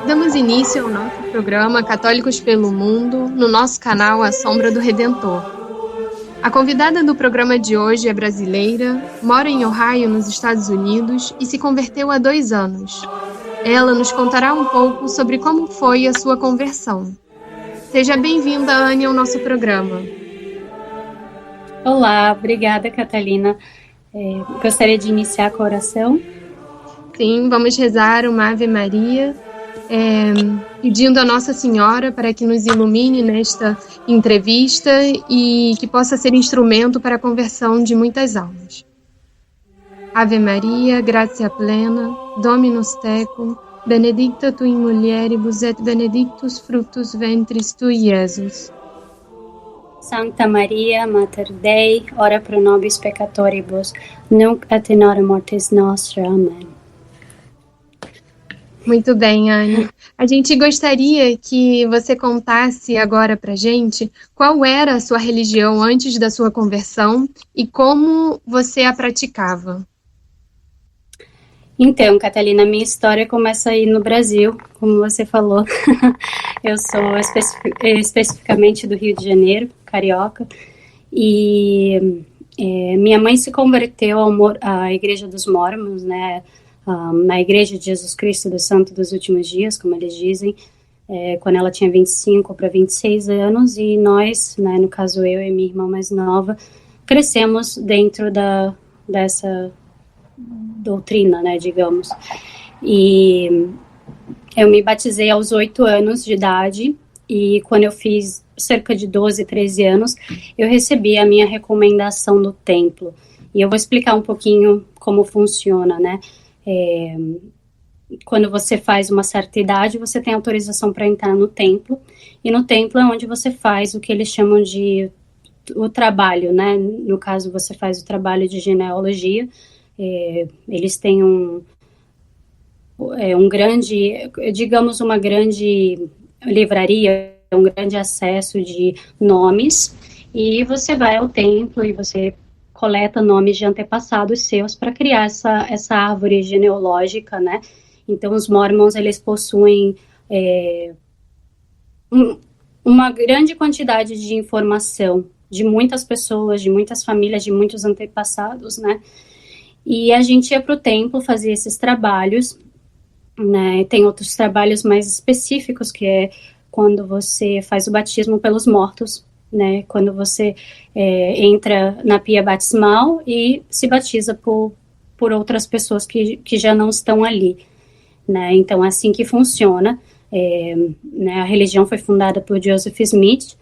Damos início ao nosso programa Católicos pelo Mundo, no nosso canal A Sombra do Redentor. A convidada do programa de hoje é brasileira, mora em Ohio, nos Estados Unidos, e se converteu há 2 anos. Ela nos contará um pouco sobre como foi a sua conversão. Seja bem-vinda, Anne, ao nosso programa. Olá, obrigada, Catalina. Gostaria de iniciar com a oração? Sim, vamos rezar uma Ave Maria, pedindo a Nossa Senhora para que nos ilumine nesta entrevista e que possa ser instrumento para a conversão de muitas almas. Ave Maria, gratia plena, Dominus tecum, benedicta tu in mulieribus et benedictus fructus ventris tui, Iesus. Sancta Maria, Mater Dei, ora pro nobis peccatoribus, nunc et in hora mortis nostra. Amém. Muito bem, Anne. A gente gostaria que você contasse agora pra gente qual era a sua religião antes da sua conversão e como você a praticava. Então, Catalina, minha história começa aí no Brasil, como você falou. Eu sou especificamente do Rio de Janeiro, carioca, e minha mãe se converteu à Igreja dos Mórmons, né, na Igreja de Jesus Cristo do Santo dos Últimos Dias, como eles dizem, quando ela tinha 25 para 26 anos, e nós, né, no caso eu e minha irmã mais nova, crescemos dentro dessa doutrina, né, digamos. E eu me batizei aos 8 anos de idade, e quando eu fiz cerca de 12, 13 anos, eu recebi a minha recomendação do templo. E eu vou explicar um pouquinho como funciona, né? Quando você faz uma certa idade, você tem autorização para entrar no templo, e no templo é onde você faz o que eles chamam de o trabalho, né? No caso, você faz o trabalho de genealogia. Eles têm um grande, digamos, uma grande livraria, um grande acesso de nomes, e você vai ao templo e você coleta nomes de antepassados seus para criar essa árvore genealógica, né? Então, os Mormons, eles possuem uma grande quantidade de informação de muitas pessoas, de muitas famílias, de muitos antepassados, né? E a gente ia para o templo fazer esses trabalhos, né? Tem outros trabalhos mais específicos, que é quando você faz o batismo pelos mortos, né? Quando você entra na pia batismal e se batiza por outras pessoas que já não estão ali, né? Então, é assim que funciona. Né? A religião foi fundada por Joseph Smith,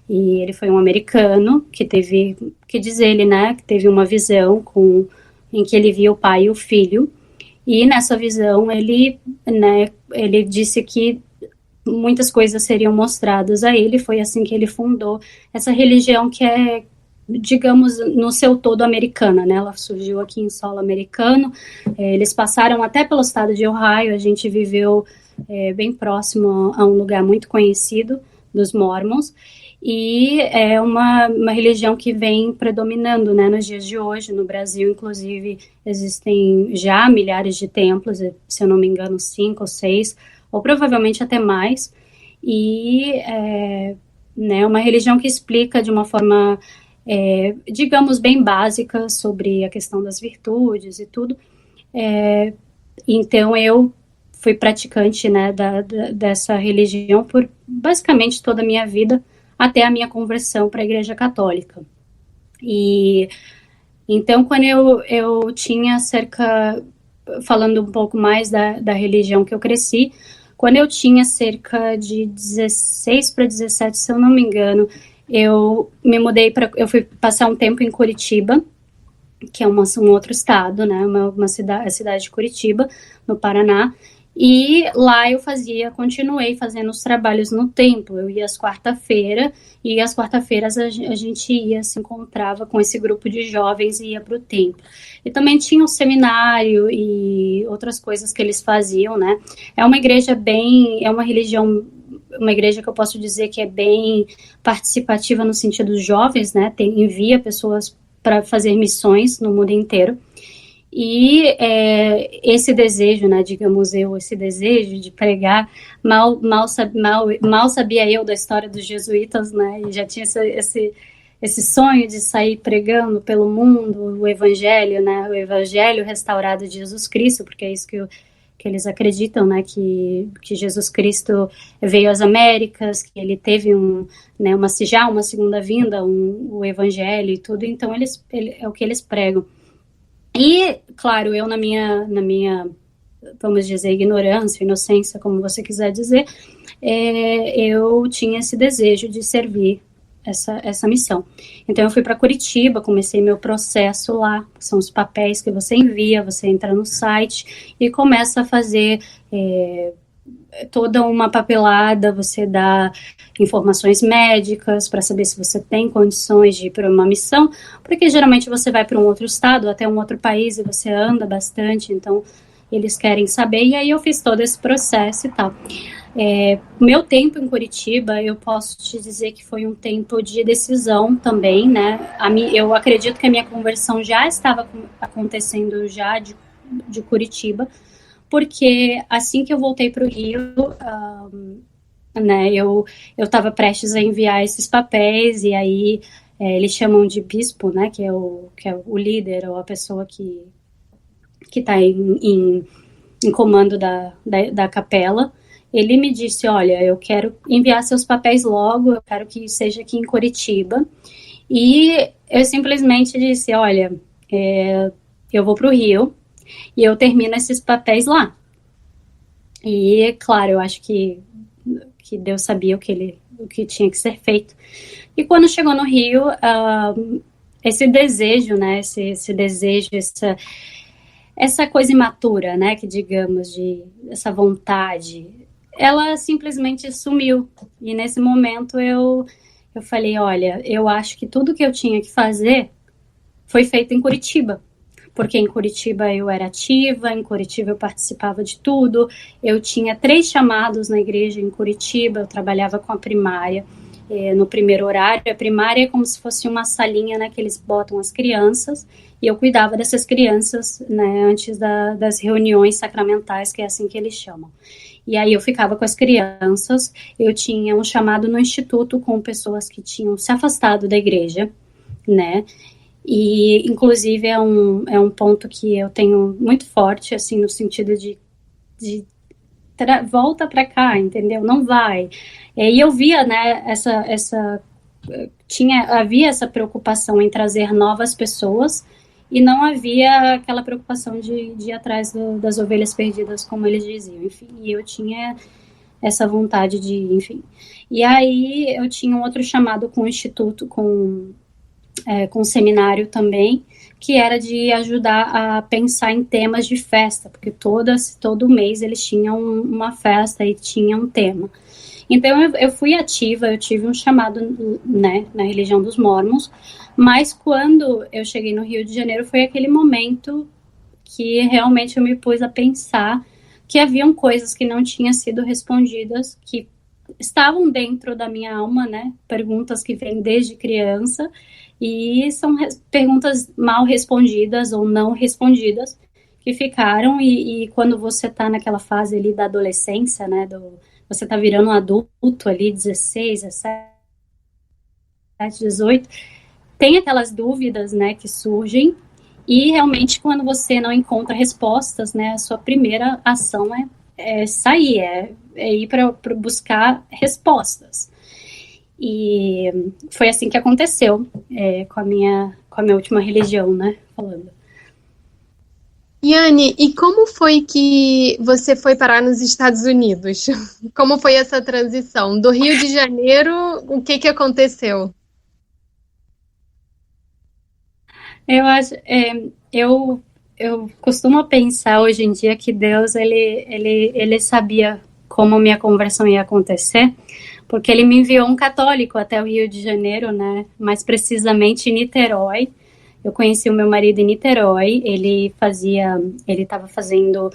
e ele foi um americano que teve, que diz ele, né, que teve uma visão em que ele via o pai e o filho, e nessa visão ele disse que muitas coisas seriam mostradas a ele. Foi assim que ele fundou essa religião, que é, digamos, no seu todo americana, né? Ela surgiu aqui em solo americano. Eles passaram até pelo estado de Ohio. A gente viveu bem próximo a um lugar muito conhecido dos Mormons, e é uma religião que vem predominando, né, nos dias de hoje. No Brasil, inclusive, existem já milhares de templos, se eu não me engano, 5 ou 6, ou provavelmente até mais, e né, uma religião que explica de uma forma, digamos, bem básica sobre a questão das virtudes e tudo. Então, eu fui praticante, né, dessa religião por basicamente toda a minha vida, até a minha conversão para a Igreja Católica. E então, quando eu tinha falando um pouco mais da religião que eu cresci, quando eu tinha cerca de 16 para 17, se eu não me engano, eu me mudei eu fui passar um tempo em Curitiba, que é um outro estado, né, a cidade de Curitiba, no Paraná. E lá eu continuei fazendo os trabalhos no templo. Eu ia às quarta-feiras, e às quarta-feiras a gente se encontrava com esse grupo de jovens e ia para o templo. E também tinha um seminário e outras coisas que eles faziam, né? É uma igreja é uma religião, uma igreja que eu posso dizer que é bem participativa no sentido dos jovens, né? Envia pessoas para fazer missões no mundo inteiro. E esse desejo, né, digamos esse desejo de pregar, mal sabia eu da história dos jesuítas, né, e já tinha esse sonho de sair pregando pelo mundo o evangelho, né, o evangelho restaurado de Jesus Cristo, porque é isso que eles acreditam, né, que Jesus Cristo veio às Américas, que ele teve uma segunda vinda, o evangelho e tudo, então é o que eles pregam. E, claro, eu na minha, vamos dizer, ignorância, inocência, como você quiser dizer, eu tinha esse desejo de servir essa missão. Então eu fui para Curitiba, comecei meu processo lá, são os papéis que você envia, você entra no site e começa a fazer toda uma papelada, você dá informações médicas para saber se você tem condições de ir para uma missão, porque geralmente você vai para um outro estado, até um outro país, e você anda bastante, então eles querem saber, e aí eu fiz todo esse processo e tal. Meu tempo em Curitiba, eu posso te dizer que foi um tempo de decisão também, né? Eu acredito que a minha conversão já estava acontecendo já de Curitiba, porque assim que eu voltei para o Rio, né, eu estava prestes a enviar esses papéis, e aí eles chamam de bispo, né, que é o líder, ou a pessoa que está em comando da capela. Ele me disse, olha, eu quero enviar seus papéis logo, eu quero que seja aqui em Curitiba. E eu simplesmente disse, olha, eu vou para o Rio e eu termino esses papéis lá. E, claro, eu acho que Deus sabia o que tinha que ser feito. E quando chegou no Rio, esse desejo, né, esse desejo, essa coisa imatura, né, que digamos, essa vontade, ela simplesmente sumiu. E nesse momento eu falei, olha, eu acho que tudo que eu tinha que fazer foi feito em Curitiba. Porque em Curitiba eu era ativa, em Curitiba eu participava de tudo, eu tinha 3 chamados na igreja em Curitiba, eu trabalhava com a primária, no primeiro horário. A primária é como se fosse uma salinha, né, que eles botam as crianças, e eu cuidava dessas crianças, né, antes das reuniões sacramentais, que é assim que eles chamam. E aí eu ficava com as crianças, eu tinha um chamado no instituto com pessoas que tinham se afastado da igreja, né, e inclusive é um ponto que eu tenho muito forte, assim, no sentido de volta para cá, entendeu? Não vai. E eu via, né, havia essa preocupação em trazer novas pessoas, e não havia aquela preocupação de ir atrás das ovelhas perdidas, como eles diziam, enfim, e eu tinha essa vontade de, enfim. E aí eu tinha um outro chamado com o instituto, com um seminário também, que era de ajudar a pensar em temas de festa, porque todo mês eles tinham uma festa e tinha um tema. Então eu fui ativa, eu tive um chamado, né, na religião dos Mórmons, mas quando eu cheguei no Rio de Janeiro foi aquele momento que realmente eu me pus a pensar que haviam coisas que não tinham sido respondidas, que estavam dentro da minha alma, né, perguntas que vêm desde criança, e são perguntas mal respondidas ou não respondidas que ficaram, e quando você está naquela fase ali da adolescência, né, você está virando um adulto ali, 16, 17, 18, tem aquelas dúvidas, né, que surgem, e realmente quando você não encontra respostas, né, a sua primeira ação é sair, é ir para buscar respostas. E foi assim que aconteceu com a minha última religião, né, falando. Yane, e como foi que você foi parar nos Estados Unidos? Como foi essa transição? Do Rio de Janeiro, o que aconteceu? Eu acho, eu costumo pensar hoje em dia que Deus, ele sabia como minha conversão ia acontecer, porque ele me enviou um católico até o Rio de Janeiro, né, mais precisamente em Niterói. Eu conheci o meu marido em Niterói, ele estava fazendo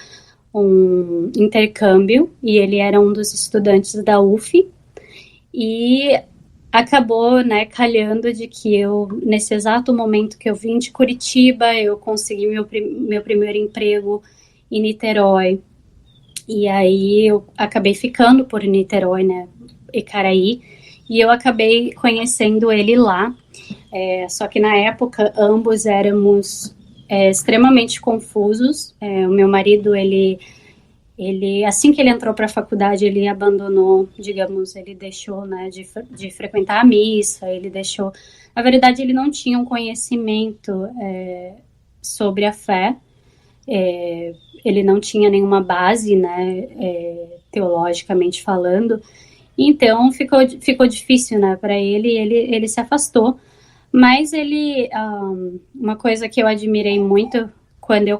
um intercâmbio, e ele era um dos estudantes da UF, e acabou, né, calhando de que eu, nesse exato momento que eu vim de Curitiba, eu consegui meu primeiro emprego em Niterói. E aí eu acabei ficando por Niterói, né, Icaraí, e eu acabei conhecendo ele lá. Só que na época ambos éramos extremamente confusos. O meu marido, ele assim que ele entrou para a faculdade, ele abandonou, digamos, ele deixou, né, de frequentar a missa, ele deixou. Na verdade, ele não tinha um conhecimento sobre a fé, ele não tinha nenhuma base, né, teologicamente falando, então ficou difícil, né, para ele se afastou. Mas ele, uma coisa que eu admirei muito quando eu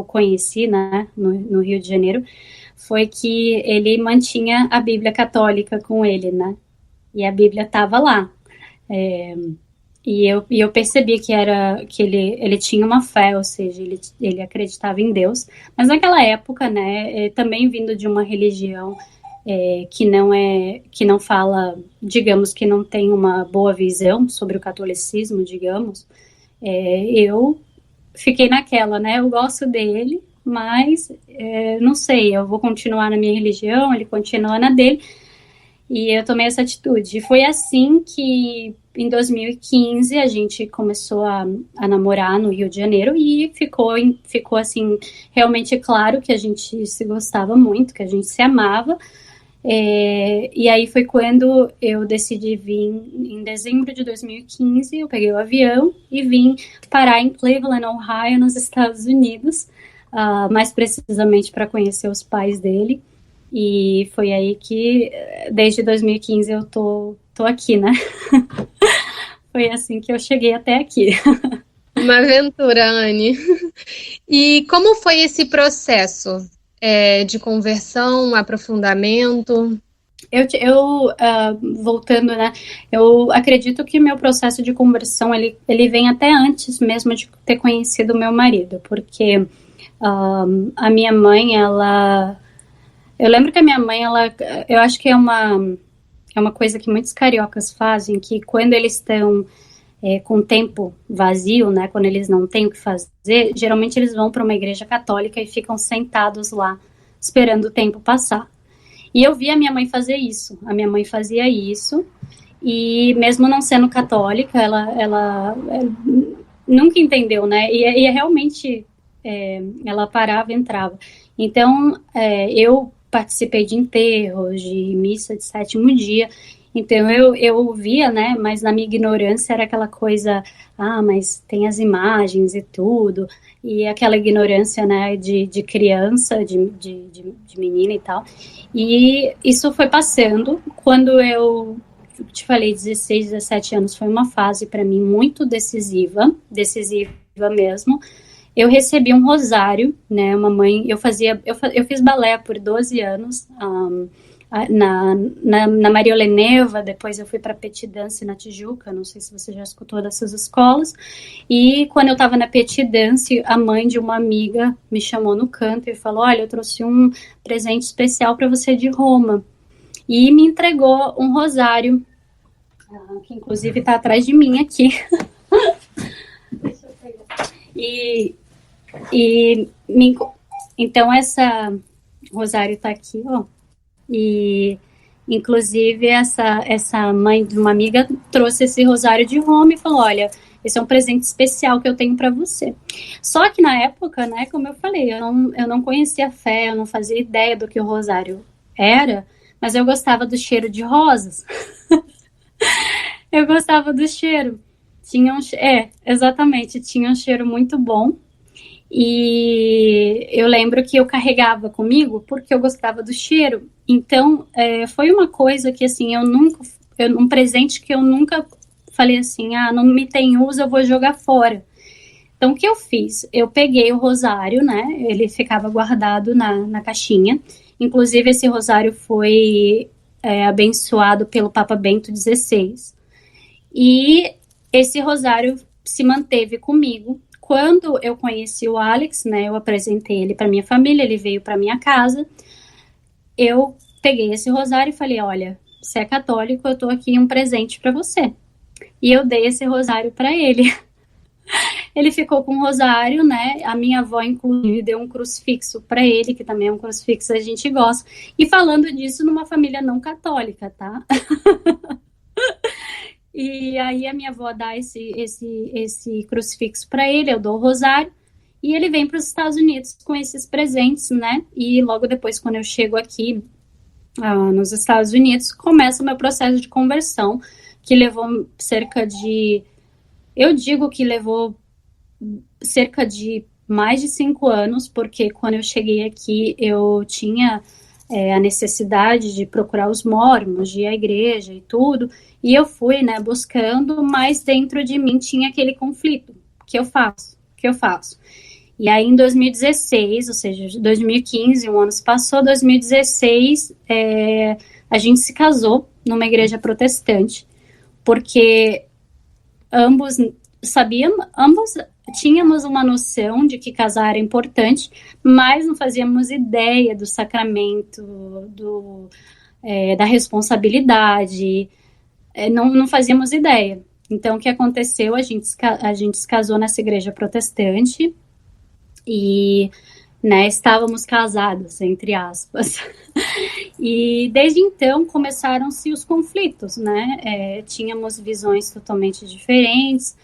conheci, né, no Rio de Janeiro, foi que ele mantinha a Bíblia católica com ele, né, e a Bíblia estava lá. E eu percebi que ele tinha uma fé, ou seja, ele acreditava em Deus, mas naquela época, né, também vindo de uma religião que não fala, digamos, que não tem uma boa visão sobre o catolicismo, digamos, eu fiquei naquela, né, eu gosto dele, mas não sei, eu vou continuar na minha religião, ele continua na dele, e eu tomei essa atitude. E foi assim que, em 2015, a gente começou a namorar no Rio de Janeiro e ficou assim, realmente claro que a gente se gostava muito, que a gente se amava. E aí foi quando eu decidi vir em dezembro de 2015, eu peguei o avião e vim parar em Cleveland, Ohio, nos Estados Unidos, mais precisamente para conhecer os pais dele. E foi aí que, desde 2015, eu tô aqui, né? Foi assim que eu cheguei até aqui. Uma aventura, Anne. E como foi esse processo de conversão, aprofundamento? Voltando, né? Eu acredito que meu processo de conversão, ele vem até antes mesmo de ter conhecido meu marido, porque a minha mãe, eu lembro que a minha mãe, eu acho que é uma coisa que muitos cariocas fazem, que quando eles estão com tempo vazio, né, quando eles não têm o que fazer, geralmente eles vão para uma igreja católica e ficam sentados lá, esperando o tempo passar. E eu vi a minha mãe fazer isso. A minha mãe fazia isso, e mesmo não sendo católica, ela nunca entendeu, né, e realmente ela parava e entrava. Então, eu participei de enterros, de missa de sétimo dia, então eu via, né, mas na minha ignorância era aquela coisa, mas tem as imagens e tudo, e aquela ignorância, né, de criança, de menina e tal, e isso foi passando. Quando eu te falei, 16, 17 anos, foi uma fase para mim muito decisiva mesmo. Eu recebi um rosário, né, eu fiz balé por 12 anos, na Maria Oleneva, depois eu fui para Petit Dance na Tijuca, não sei se você já escutou dessas escolas, e quando eu estava na Petit Dance, a mãe de uma amiga me chamou no canto e falou, olha, eu trouxe um presente especial para você de Roma, e me entregou um rosário, que inclusive está atrás de mim aqui. Deixa eu pegar. Então essa rosário tá aqui, ó. E inclusive essa mãe de uma amiga trouxe esse rosário de Roma e falou, olha, esse é um presente especial que eu tenho para você. Só que na época, né, como eu falei, eu não conhecia a fé, eu não fazia ideia do que o rosário era, mas eu gostava do cheiro de rosas. Eu gostava do cheiro. Exatamente, tinha um cheiro muito bom. E eu lembro que eu carregava comigo porque eu gostava do cheiro. Então, foi uma coisa que, assim, um presente que eu nunca falei assim, não me tem uso, eu vou jogar fora. Então, o que eu fiz? Eu peguei o rosário, né? Ele ficava guardado na caixinha. Inclusive, esse rosário foi abençoado pelo Papa Bento XVI. E esse rosário se manteve comigo. Quando eu conheci o Alex, né, eu apresentei ele para minha família, ele veio para minha casa, eu peguei esse rosário e falei, olha, você é católico, eu tô aqui um presente para você. E eu dei esse rosário para ele. Ele ficou com o rosário, né? A minha avó, inclusive, deu um crucifixo para ele, que também é um crucifixo que a gente gosta. E falando disso, numa família não católica, tá? E aí a minha avó dá esse crucifixo para ele, eu dou o rosário. E ele vem para os Estados Unidos com esses presentes, né? E logo depois, quando eu chego aqui nos Estados Unidos, começa o meu processo de conversão, que levou cerca de... Eu digo que levou cerca de mais de 5 anos, porque quando eu cheguei aqui, eu tinha a necessidade de procurar os mormons, de ir à igreja e tudo, e eu fui, né, buscando, mas dentro de mim tinha aquele conflito. O que eu faço? O que eu faço? E aí, em 2016, ou seja, 2015, um ano se passou, 2016, a gente se casou numa igreja protestante, porque ambos tínhamos uma noção de que casar era importante, mas não fazíamos ideia do sacramento, da responsabilidade, não fazíamos ideia. Então, o que aconteceu? A gente se casou nessa igreja protestante e, né, estávamos casados, entre aspas. E desde então começaram-se os conflitos, né? Tínhamos visões totalmente diferentes.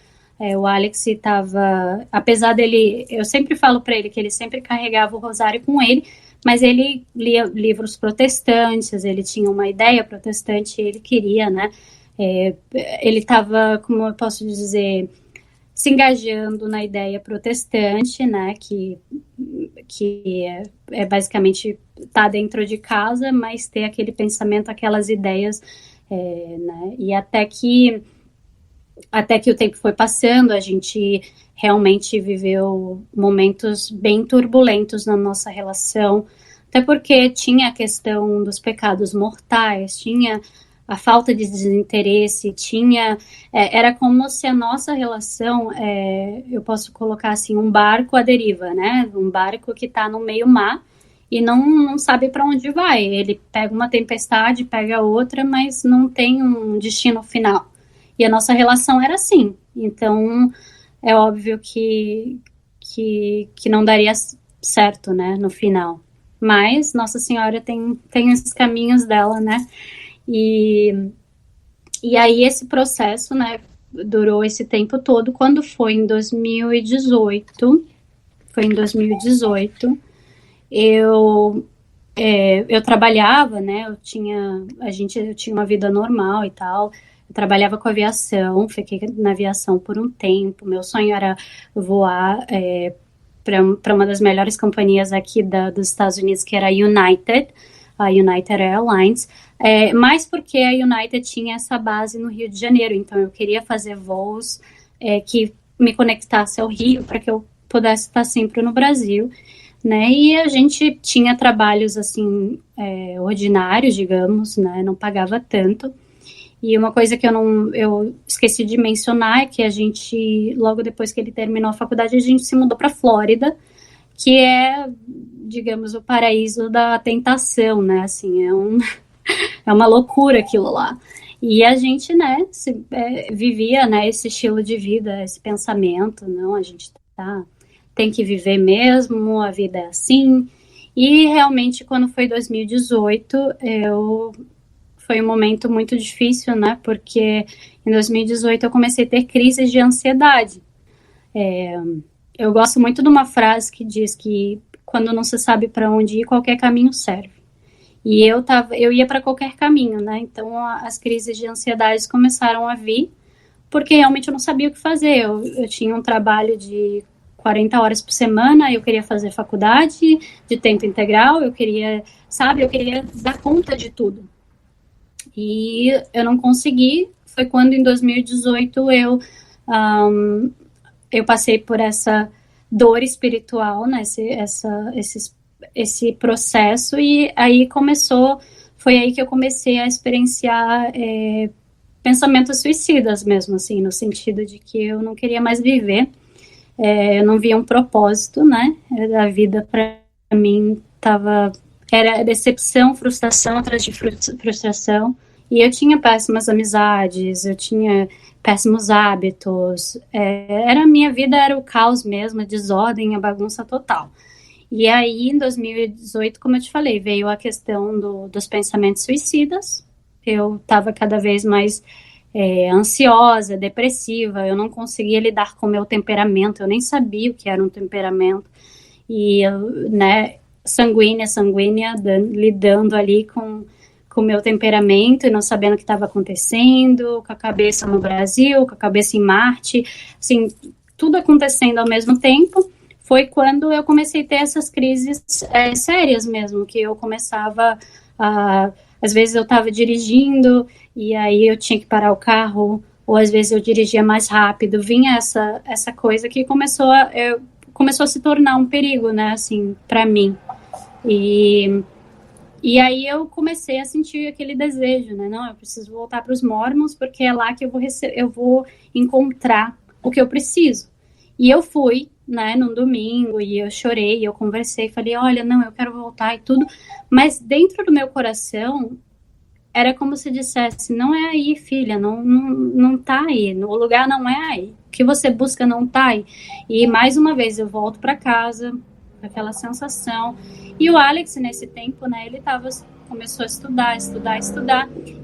O Alex estava, apesar dele, eu sempre falo para ele que ele sempre carregava o rosário com ele, mas ele lia livros protestantes, ele tinha uma ideia protestante, ele queria, né? Ele estava, como eu posso dizer, se engajando na ideia protestante, né? Que basicamente tá dentro de casa, mas ter aquele pensamento, aquelas ideias, né? E até que o tempo foi passando, a gente realmente viveu momentos bem turbulentos na nossa relação, até porque tinha a questão dos pecados mortais, tinha a falta de desinteresse, era como se a nossa relação, eu posso colocar assim, um barco à deriva, né? Um barco que está no meio-mar e não sabe para onde vai. Ele pega uma tempestade, pega outra, mas não tem um destino final. E a nossa relação era assim. Então, é óbvio que não daria certo, né, no final. Mas Nossa Senhora tem esses caminhos dela, né? E aí esse processo, né, durou esse tempo todo. Quando foi em 2018, eu trabalhava, né, eu tinha uma vida normal e tal. Eu trabalhava com aviação, fiquei na aviação por um tempo. Meu sonho era voar para uma das melhores companhias aqui dos Estados Unidos, que era a United Airlines, mas porque a United tinha essa base no Rio de Janeiro, então eu queria fazer voos que me conectasse ao Rio, para que eu pudesse estar sempre no Brasil, né? E a gente tinha trabalhos assim ordinários, digamos, né? Não pagava tanto. E uma coisa que eu esqueci de mencionar é que a gente, logo depois que ele terminou a faculdade, a gente se mudou para a Flórida, que é, digamos, o paraíso da tentação, né? Assim, é uma loucura aquilo lá. E a gente, né, vivia, né, esse estilo de vida, esse pensamento, não, a gente tem que viver mesmo, a vida é assim. E realmente, quando foi 2018, foi um momento muito difícil, né? Porque em 2018 eu comecei a ter crises de ansiedade. Eu gosto muito de uma frase que diz que quando não se sabe para onde ir, qualquer caminho serve. E eu ia para qualquer caminho, né? Então as crises de ansiedade começaram a vir, porque realmente eu não sabia o que fazer. Eu tinha um trabalho de 40 horas por semana, eu queria fazer faculdade de tempo integral, eu queria dar conta de tudo. E eu não consegui. Foi quando em 2018 eu passei por essa dor espiritual, né, esse processo, e aí foi aí que eu comecei a experienciar pensamentos suicidas mesmo, assim, no sentido de que eu não queria mais viver, eu não via um propósito, né, da vida. Para mim era decepção, frustração atrás de frustração, E eu tinha péssimas amizades, eu tinha péssimos hábitos, a minha vida era o caos mesmo, a desordem, a bagunça total. E aí, em 2018, como eu te falei, veio a questão dos pensamentos suicidas. Eu estava cada vez mais ansiosa, depressiva, eu não conseguia lidar com o meu temperamento, eu nem sabia o que era um temperamento. E eu, né, sanguínea, lidando ali com o meu temperamento e não sabendo o que estava acontecendo, com a cabeça no Brasil, com a cabeça em Marte, assim, tudo acontecendo ao mesmo tempo. Foi quando eu comecei a ter essas crises sérias mesmo, que eu começava a... Às vezes eu estava dirigindo e aí eu tinha que parar o carro, ou às vezes eu dirigia mais rápido. Vinha essa coisa que começou a se tornar um perigo, né, assim, para mim. E aí eu comecei a sentir aquele desejo, né? Não, eu preciso voltar para os Mormons, porque é lá que eu vou encontrar o que eu preciso. E eu fui, né, num domingo, e eu chorei, eu conversei, falei, olha, não, eu quero voltar e tudo. Mas dentro do meu coração, era como se dissesse, não é aí, filha, não tá aí, o lugar não é aí. O que você busca não tá aí. E mais uma vez eu volto para casa, aquela sensação. E o Alex, nesse tempo, né, ele começou a estudar.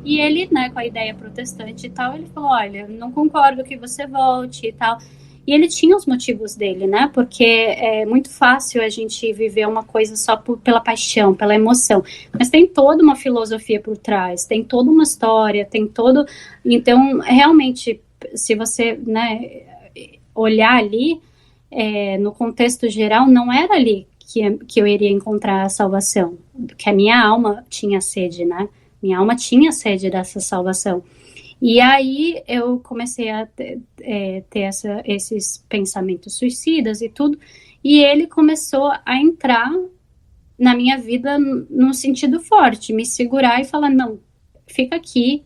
E ele, né, com a ideia protestante e tal, ele falou, olha, não concordo que você volte e tal. E ele tinha os motivos dele, né, porque é muito fácil a gente viver uma coisa só pela paixão, pela emoção. Mas tem toda uma filosofia por trás, tem toda uma história, tem todo... Então, realmente, se você, né, olhar ali, no contexto geral, não era ali que eu iria encontrar a salvação, que a minha alma tinha sede, né? Minha alma tinha sede dessa salvação. E aí eu comecei a ter esses pensamentos suicidas e tudo, e ele começou a entrar na minha vida num sentido forte, me segurar e falar, não, fica aqui,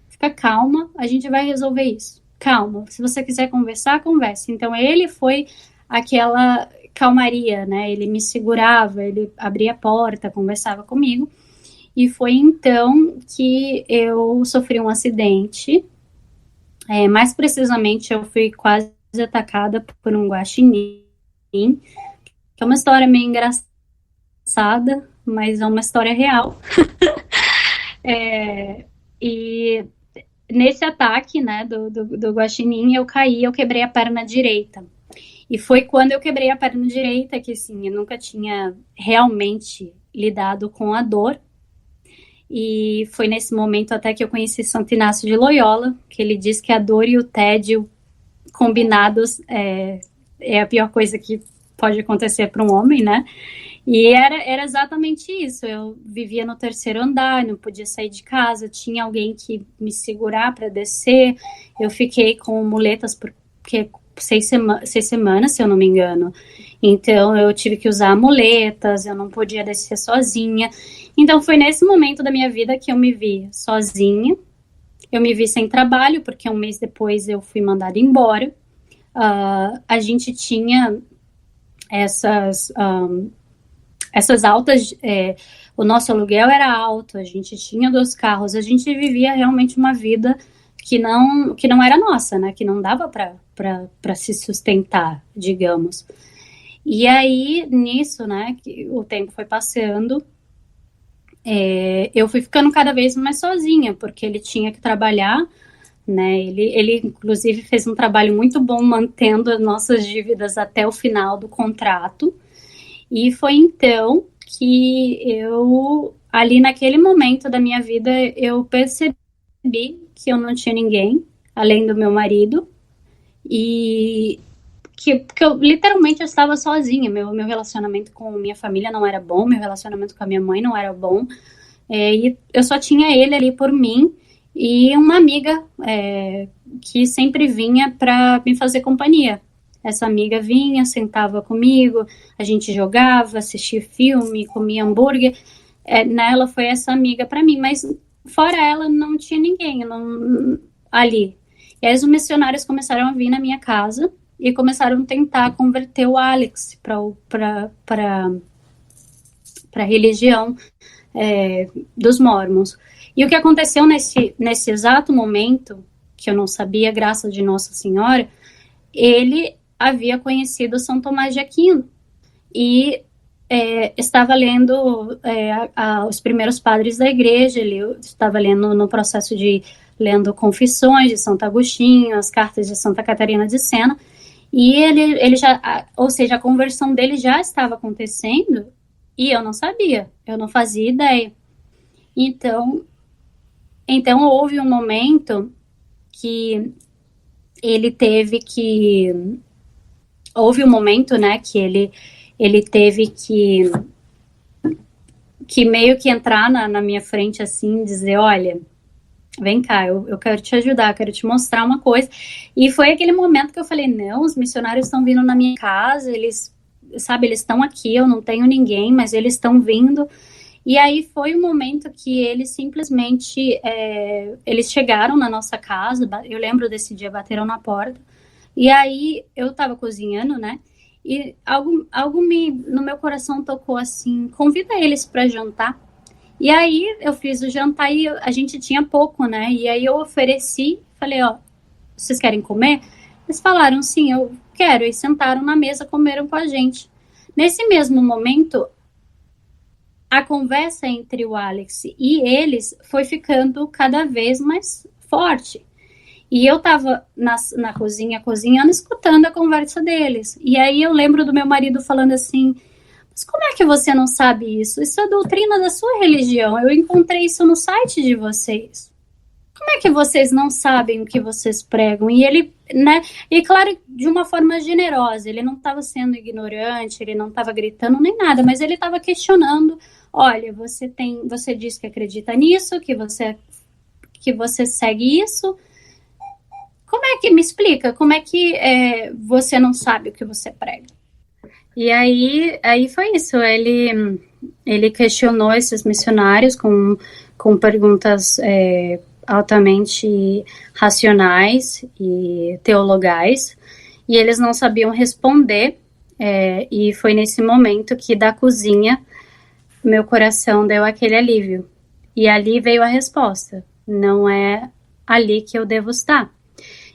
fica calma, a gente vai resolver isso. Calma, se você quiser conversar, converse. Então ele foi aquela calmaria, né? Ele me segurava, ele abria a porta, conversava comigo. E foi então que eu sofri um acidente. Mais precisamente, eu fui quase atacada por um guaxinim, que é uma história meio engraçada, mas é uma história real. E nesse ataque, né, do guaxinim, eu caí, eu quebrei a perna direita. E foi quando eu quebrei a perna direita que, assim, eu nunca tinha realmente lidado com a dor. E foi nesse momento até que eu conheci Santo Inácio de Loyola, que ele diz que a dor e o tédio combinados é a pior coisa que pode acontecer para um homem, né? E era exatamente isso. Eu vivia no terceiro andar, não podia sair de casa, tinha alguém que me segurar para descer. Eu fiquei com muletas porque 6 semanas, se eu não me engano. Então, eu tive que usar muletas, eu não podia descer sozinha. Então, foi nesse momento da minha vida que eu me vi sozinha. Eu me vi sem trabalho, porque um mês depois eu fui mandada embora. A gente tinha essas altas... o nosso aluguel era alto, a gente tinha 2 carros, a gente vivia realmente uma vida que não era nossa, né? Que não dava para se sustentar, digamos. E aí, nisso, né, que o tempo foi passando, eu fui ficando cada vez mais sozinha, porque ele tinha que trabalhar, né, ele inclusive fez um trabalho muito bom mantendo as nossas dívidas até o final do contrato, e foi então que ali naquele momento da minha vida, eu percebi que eu não tinha ninguém, além do meu marido, e que eu literalmente estava sozinha. Meu relacionamento com minha família não era bom, meu relacionamento com a minha mãe não era bom, e eu só tinha ele ali por mim e uma amiga que sempre vinha para me fazer companhia. Essa amiga vinha, sentava comigo, a gente jogava, assistia filme, comia hambúrguer. Ela foi essa amiga para mim, mas fora ela não tinha ninguém ali. E aí os missionários começaram a vir na minha casa e começaram a tentar converter o Alex para a religião dos Mormons. E o que aconteceu nesse exato momento, que eu não sabia, graças de Nossa Senhora, ele havia conhecido São Tomás de Aquino e estava lendo os primeiros padres da igreja, ele estava lendo no processo de lendo Confissões de Santo Agostinho, as cartas de Santa Catarina de Sena, e ele já, ou seja, a conversão dele já estava acontecendo e eu não sabia, eu não fazia ideia. Então houve um momento que ele teve que... Houve um momento, né, que ele teve que meio que entrar na minha frente, assim, dizer, olha, vem cá, eu quero te ajudar, quero te mostrar uma coisa. E foi aquele momento que eu falei, não, os missionários estão vindo na minha casa, eles estão aqui, eu não tenho ninguém, mas eles estão vindo. E aí foi um momento que eles simplesmente, eles chegaram na nossa casa, eu lembro desse dia, bateram na porta, e aí eu estava cozinhando, né, e algo no meu coração tocou assim, convida eles para jantar. E aí eu fiz o jantar e a gente tinha pouco, né, e aí eu ofereci, falei, ó, vocês querem comer? Eles falaram, sim, eu quero, e sentaram na mesa, comeram com a gente. Nesse mesmo momento, a conversa entre o Alex e eles foi ficando cada vez mais forte. E eu estava na cozinha, cozinhando, escutando a conversa deles. E aí eu lembro do meu marido falando assim, mas como é que você não sabe isso? Isso é doutrina da sua religião. Eu encontrei isso no site de vocês. Como é que vocês não sabem o que vocês pregam? E ele, né, e claro, de uma forma generosa, ele não estava sendo ignorante, ele não estava gritando nem nada, mas ele estava questionando, olha, você diz que acredita nisso, que você segue isso, como é que, me explica, como é que você não sabe o que você prega? E aí foi isso, ele questionou esses missionários com perguntas altamente racionais e teologais, e eles não sabiam responder, e foi nesse momento que da cozinha meu coração deu aquele alívio, e ali veio a resposta, não é ali que eu devo estar.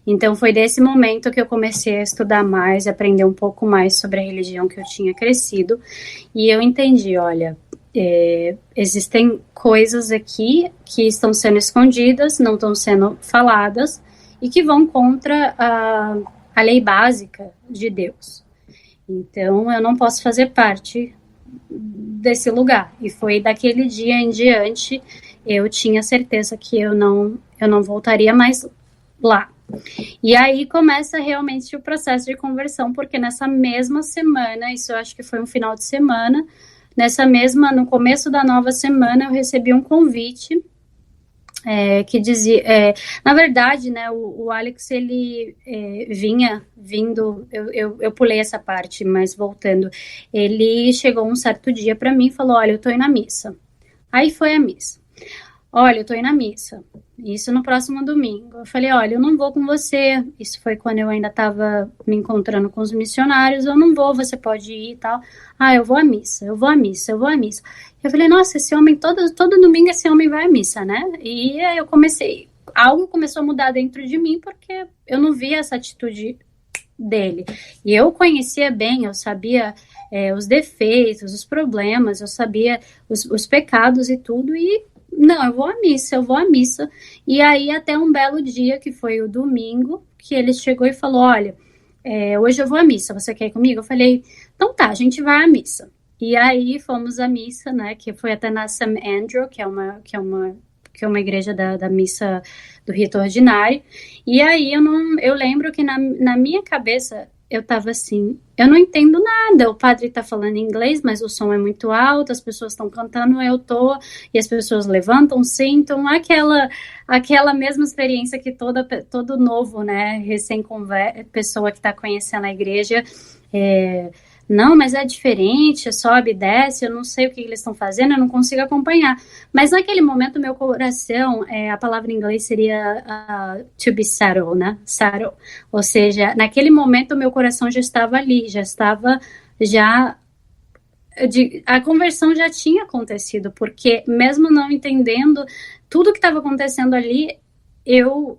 Então foi desse momento que eu comecei a estudar mais, aprender um pouco mais sobre a religião que eu tinha crescido, e eu entendi, olha, existem coisas aqui que estão sendo escondidas, não estão sendo faladas, e que vão contra a lei básica de Deus. Então eu não posso fazer parte desse lugar, e foi daquele dia em diante, eu tinha certeza que eu não voltaria mais lá. E aí começa realmente o processo de conversão, porque nessa mesma semana, isso eu acho que foi um final de semana, no começo da nova semana, eu recebi um convite que dizia, na verdade, né, o Alex, ele vindo, eu pulei essa parte, mas voltando, ele chegou um certo dia para mim e falou, olha, eu tô indo à missa. Aí foi a missa. Olha, eu tô indo à missa, isso no próximo domingo. Eu falei, olha, eu não vou com você, isso foi quando eu ainda estava me encontrando com os missionários, eu não vou, você pode ir e tal. Ah, eu vou à missa. Eu falei, nossa, esse homem, todo domingo esse homem vai à missa, né? E aí algo começou a mudar dentro de mim, porque eu não via essa atitude dele. E eu conhecia bem, eu sabia os defeitos, os problemas, eu sabia os pecados e tudo, e não, eu vou à missa. E aí até um belo dia, que foi o domingo, que ele chegou e falou, olha, hoje eu vou à missa, você quer ir comigo? Eu falei, então tá, a gente vai à missa. E aí fomos à missa, né, que foi até na St. Andrew, que é uma igreja da missa do rito ordinário. E aí eu lembro que na minha cabeça eu tava assim, eu não entendo nada, o padre tá falando inglês, mas o som é muito alto, as pessoas estão cantando, e as pessoas levantam, sentam, aquela mesma experiência que todo novo, né, pessoa que tá conhecendo a igreja, não, mas é diferente, sobe e desce, eu não sei o que eles estão fazendo, eu não consigo acompanhar. Mas naquele momento, meu coração, a palavra em inglês seria to be settled, né? Settled. Ou seja, naquele momento, o meu coração já estava ali, já a conversão já tinha acontecido, porque mesmo não entendendo tudo que estava acontecendo ali,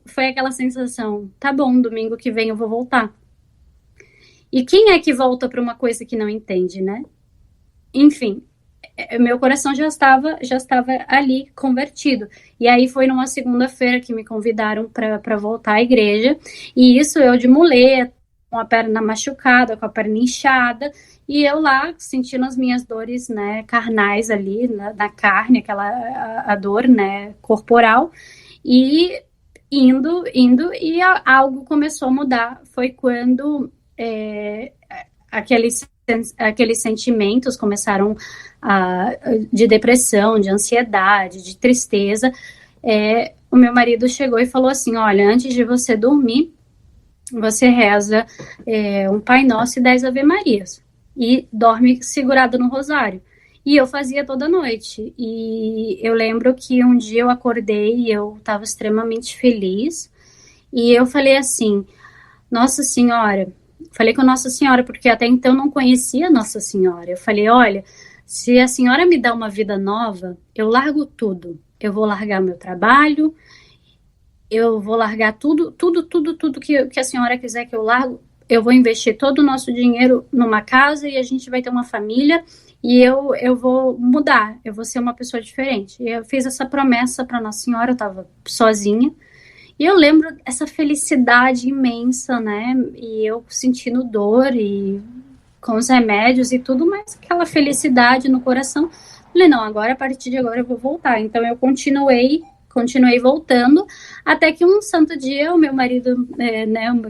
foi aquela sensação, tá bom, domingo que vem eu vou voltar. E quem é que volta para uma coisa que não entende, né? Enfim, meu coração já estava ali convertido. E aí foi numa segunda-feira que me convidaram para voltar à igreja, e isso eu de muleta, com a perna machucada, com a perna inchada, e eu lá sentindo as minhas dores, né, carnais ali na carne, a dor, né, corporal, e indo, e algo começou a mudar. Foi quando aqueles sentimentos começaram de depressão, de ansiedade, de tristeza. O meu marido chegou e falou assim: olha, antes de você dormir, você reza um Pai Nosso e 10 Ave Marias, e dorme segurado no rosário. E eu fazia toda noite. E eu lembro que um dia eu acordei e eu estava extremamente feliz. E eu falei assim: Nossa Senhora. Falei com Nossa Senhora, porque até então não conhecia Nossa Senhora. Eu falei: olha, se a senhora me dá uma vida nova, eu largo tudo. Eu vou largar meu trabalho, eu vou largar tudo que a senhora quiser que eu largo. Eu vou investir todo o nosso dinheiro numa casa e a gente vai ter uma família, e eu vou mudar, eu vou ser uma pessoa diferente. E eu fiz essa promessa para Nossa Senhora, eu estava sozinha, e eu lembro essa felicidade imensa, né, e eu sentindo dor, e com os remédios e tudo, mas aquela felicidade no coração. Falei, não, agora, a partir de agora eu vou voltar. Então eu continuei voltando, até que um santo dia o meu marido, né,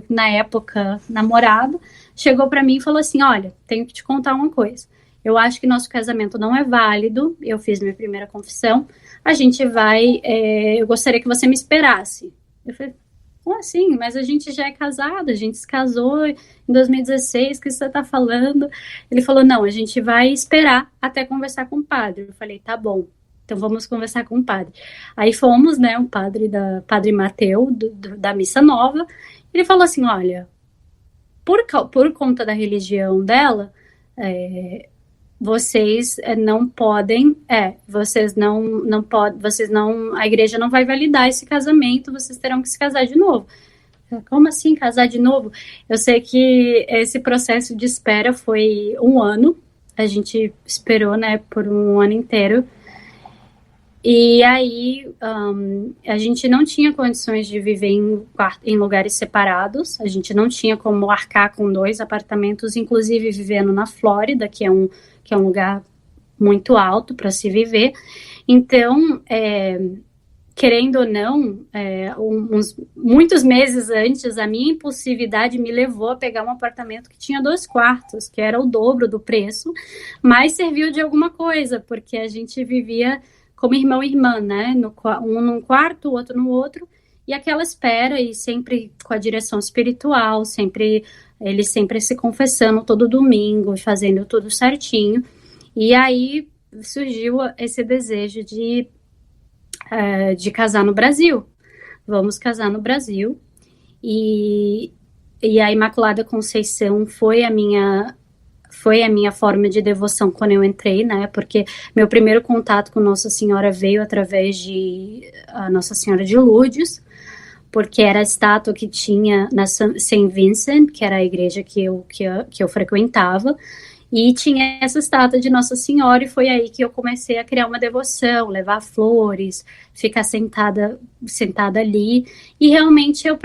na época namorado, chegou para mim e falou assim: olha, tenho que te contar uma coisa, eu acho que nosso casamento não é válido, eu fiz minha primeira confissão, a gente vai, eu gostaria que você me esperasse. Eu falei: como assim? Mas a gente já é casado, a gente se casou em 2016, o que você tá falando? Ele falou: não, a gente vai esperar até conversar com o padre. Eu falei: tá bom, então vamos conversar com o padre. Aí fomos, né, o padre Mateu, da Missa Nova. Ele falou assim: olha, por conta da religião dela, vocês não podem, a igreja não vai validar esse casamento, vocês terão que se casar de novo. Como assim, casar de novo? Eu sei que esse processo de espera foi 1 ano, a gente esperou, né, por 1 ano inteiro. E aí, a gente não tinha condições de viver em lugares separados, a gente não tinha como arcar com 2 apartamentos, inclusive vivendo na Flórida, que é um lugar muito alto para se viver. Então, querendo ou não, muitos meses antes, a minha impulsividade me levou a pegar um apartamento que tinha 2 quartos, que era o dobro do preço, mas serviu de alguma coisa, porque a gente vivia como irmão e irmã, né? Um num quarto, o outro no outro, e aquela espera, e sempre com a direção espiritual, ele sempre se confessando todo domingo, fazendo tudo certinho. E aí surgiu esse desejo de casar no Brasil. Vamos casar no Brasil. E a Imaculada Conceição foi a minha forma de devoção quando eu entrei, né, porque meu primeiro contato com Nossa Senhora veio através de Nossa Senhora de Lourdes, porque era a estátua que tinha na Saint Vincent, que era a igreja que eu frequentava, e tinha essa estátua de Nossa Senhora, e foi aí que eu comecei a criar uma devoção, levar flores, ficar sentada ali, e realmente eu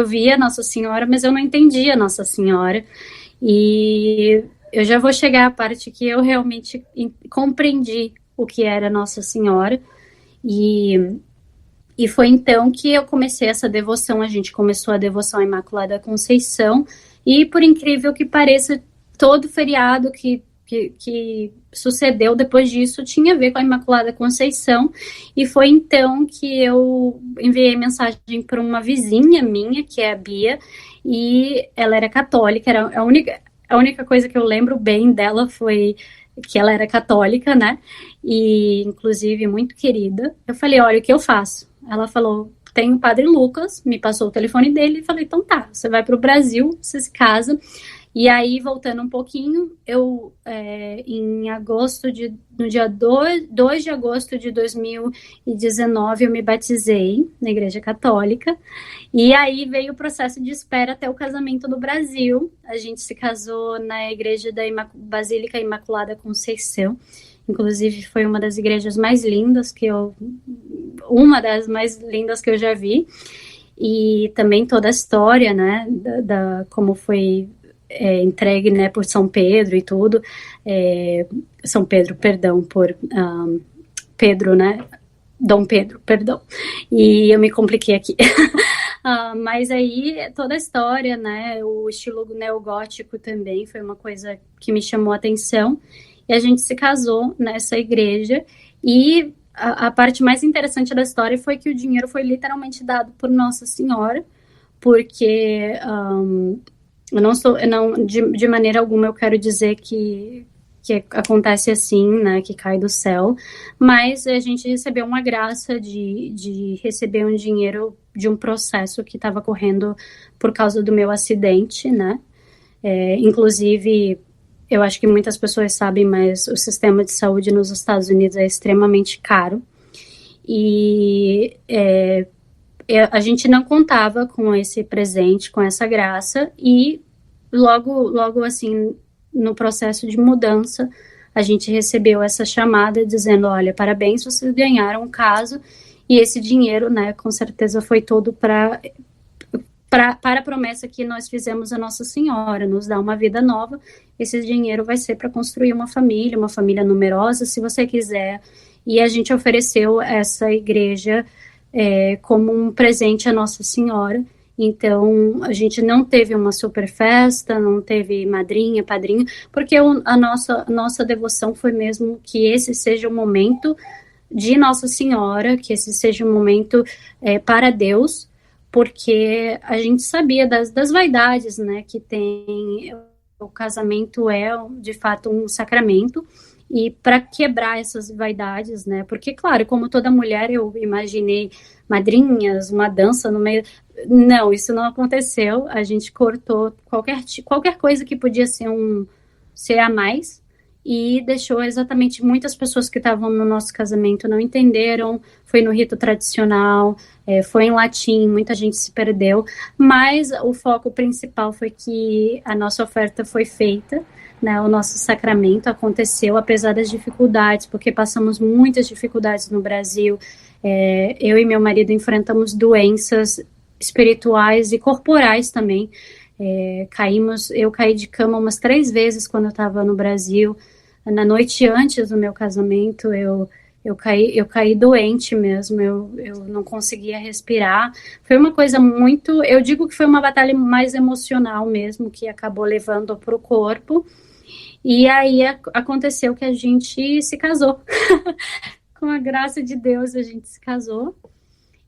via Nossa Senhora, mas eu não entendia Nossa Senhora. E eu já vou chegar à parte que eu realmente compreendi o que era Nossa Senhora. E foi então que eu comecei essa devoção. A gente começou a devoção à Imaculada Conceição. E, por incrível que pareça, todo feriado que sucedeu depois disso tinha a ver com a Imaculada Conceição, e foi então que eu enviei mensagem para uma vizinha minha, que é a Bia, e ela era católica, era a única coisa que eu lembro bem dela foi que ela era católica, né, e inclusive muito querida. Eu falei: olha, o que eu faço? Ela falou: tem o Padre Lucas, me passou o telefone dele, e falei: então tá, você vai para o Brasil, você se casa. E aí, voltando um pouquinho, eu, no dia 2 de agosto de 2019, eu me batizei na Igreja Católica. E aí veio o processo de espera até o casamento no Brasil. A gente se casou na Igreja da Basílica Imaculada Conceição. Inclusive, foi uma das igrejas mais lindas uma das mais lindas que eu já vi. E também toda a história, né, como foi entregue, né, por São Pedro e tudo, São Pedro, perdão, por Pedro, né, Dom Pedro, perdão, e eu me compliquei aqui. Mas aí toda a história, né, o estilo neogótico também foi uma coisa que me chamou a atenção, e a gente se casou nessa igreja, e a parte mais interessante da história foi que o dinheiro foi literalmente dado por Nossa Senhora, porque de maneira alguma eu quero dizer que acontece assim, né, que cai do céu, mas a gente recebeu uma graça de receber um dinheiro de um processo que estava correndo por causa do meu acidente, né, inclusive, eu acho que muitas pessoas sabem, mas o sistema de saúde nos Estados Unidos é extremamente caro, e a gente não contava com esse presente, com essa graça, e logo assim, no processo de mudança, a gente recebeu essa chamada dizendo, olha, parabéns, vocês ganharam um caso, e esse dinheiro, né, com certeza foi todo para a promessa que nós fizemos a Nossa Senhora, nos dar uma vida nova. Esse dinheiro vai ser para construir uma família numerosa, se você quiser. E a gente ofereceu essa igreja como um presente à Nossa Senhora. Então, a gente não teve uma super festa, não teve madrinha, padrinho, porque a nossa devoção foi mesmo que esse seja o momento de Nossa Senhora, que esse seja um momento para Deus, porque a gente sabia das vaidades, né, que tem. O casamento é, de fato, um sacramento, e para quebrar essas vaidades, né, porque, claro, como toda mulher, eu imaginei madrinhas, uma dança no meio. Não, isso não aconteceu, a gente cortou qualquer coisa que podia ser a mais, e deixou exatamente muitas pessoas que estavam no nosso casamento não entenderam, foi no rito tradicional, foi em latim, muita gente se perdeu, mas o foco principal foi que a nossa oferta foi feita, né, o nosso sacramento aconteceu, apesar das dificuldades, porque passamos muitas dificuldades no Brasil. Eu e meu marido enfrentamos doenças espirituais e corporais também. Eu caí de cama umas 3 vezes quando eu estava no Brasil. Na noite antes do meu casamento, eu caí doente mesmo, eu não conseguia respirar. Foi uma coisa muito, eu digo que foi uma batalha mais emocional mesmo, que acabou levando para o corpo. E aí aconteceu que a gente se casou. Com a graça de Deus, a gente se casou.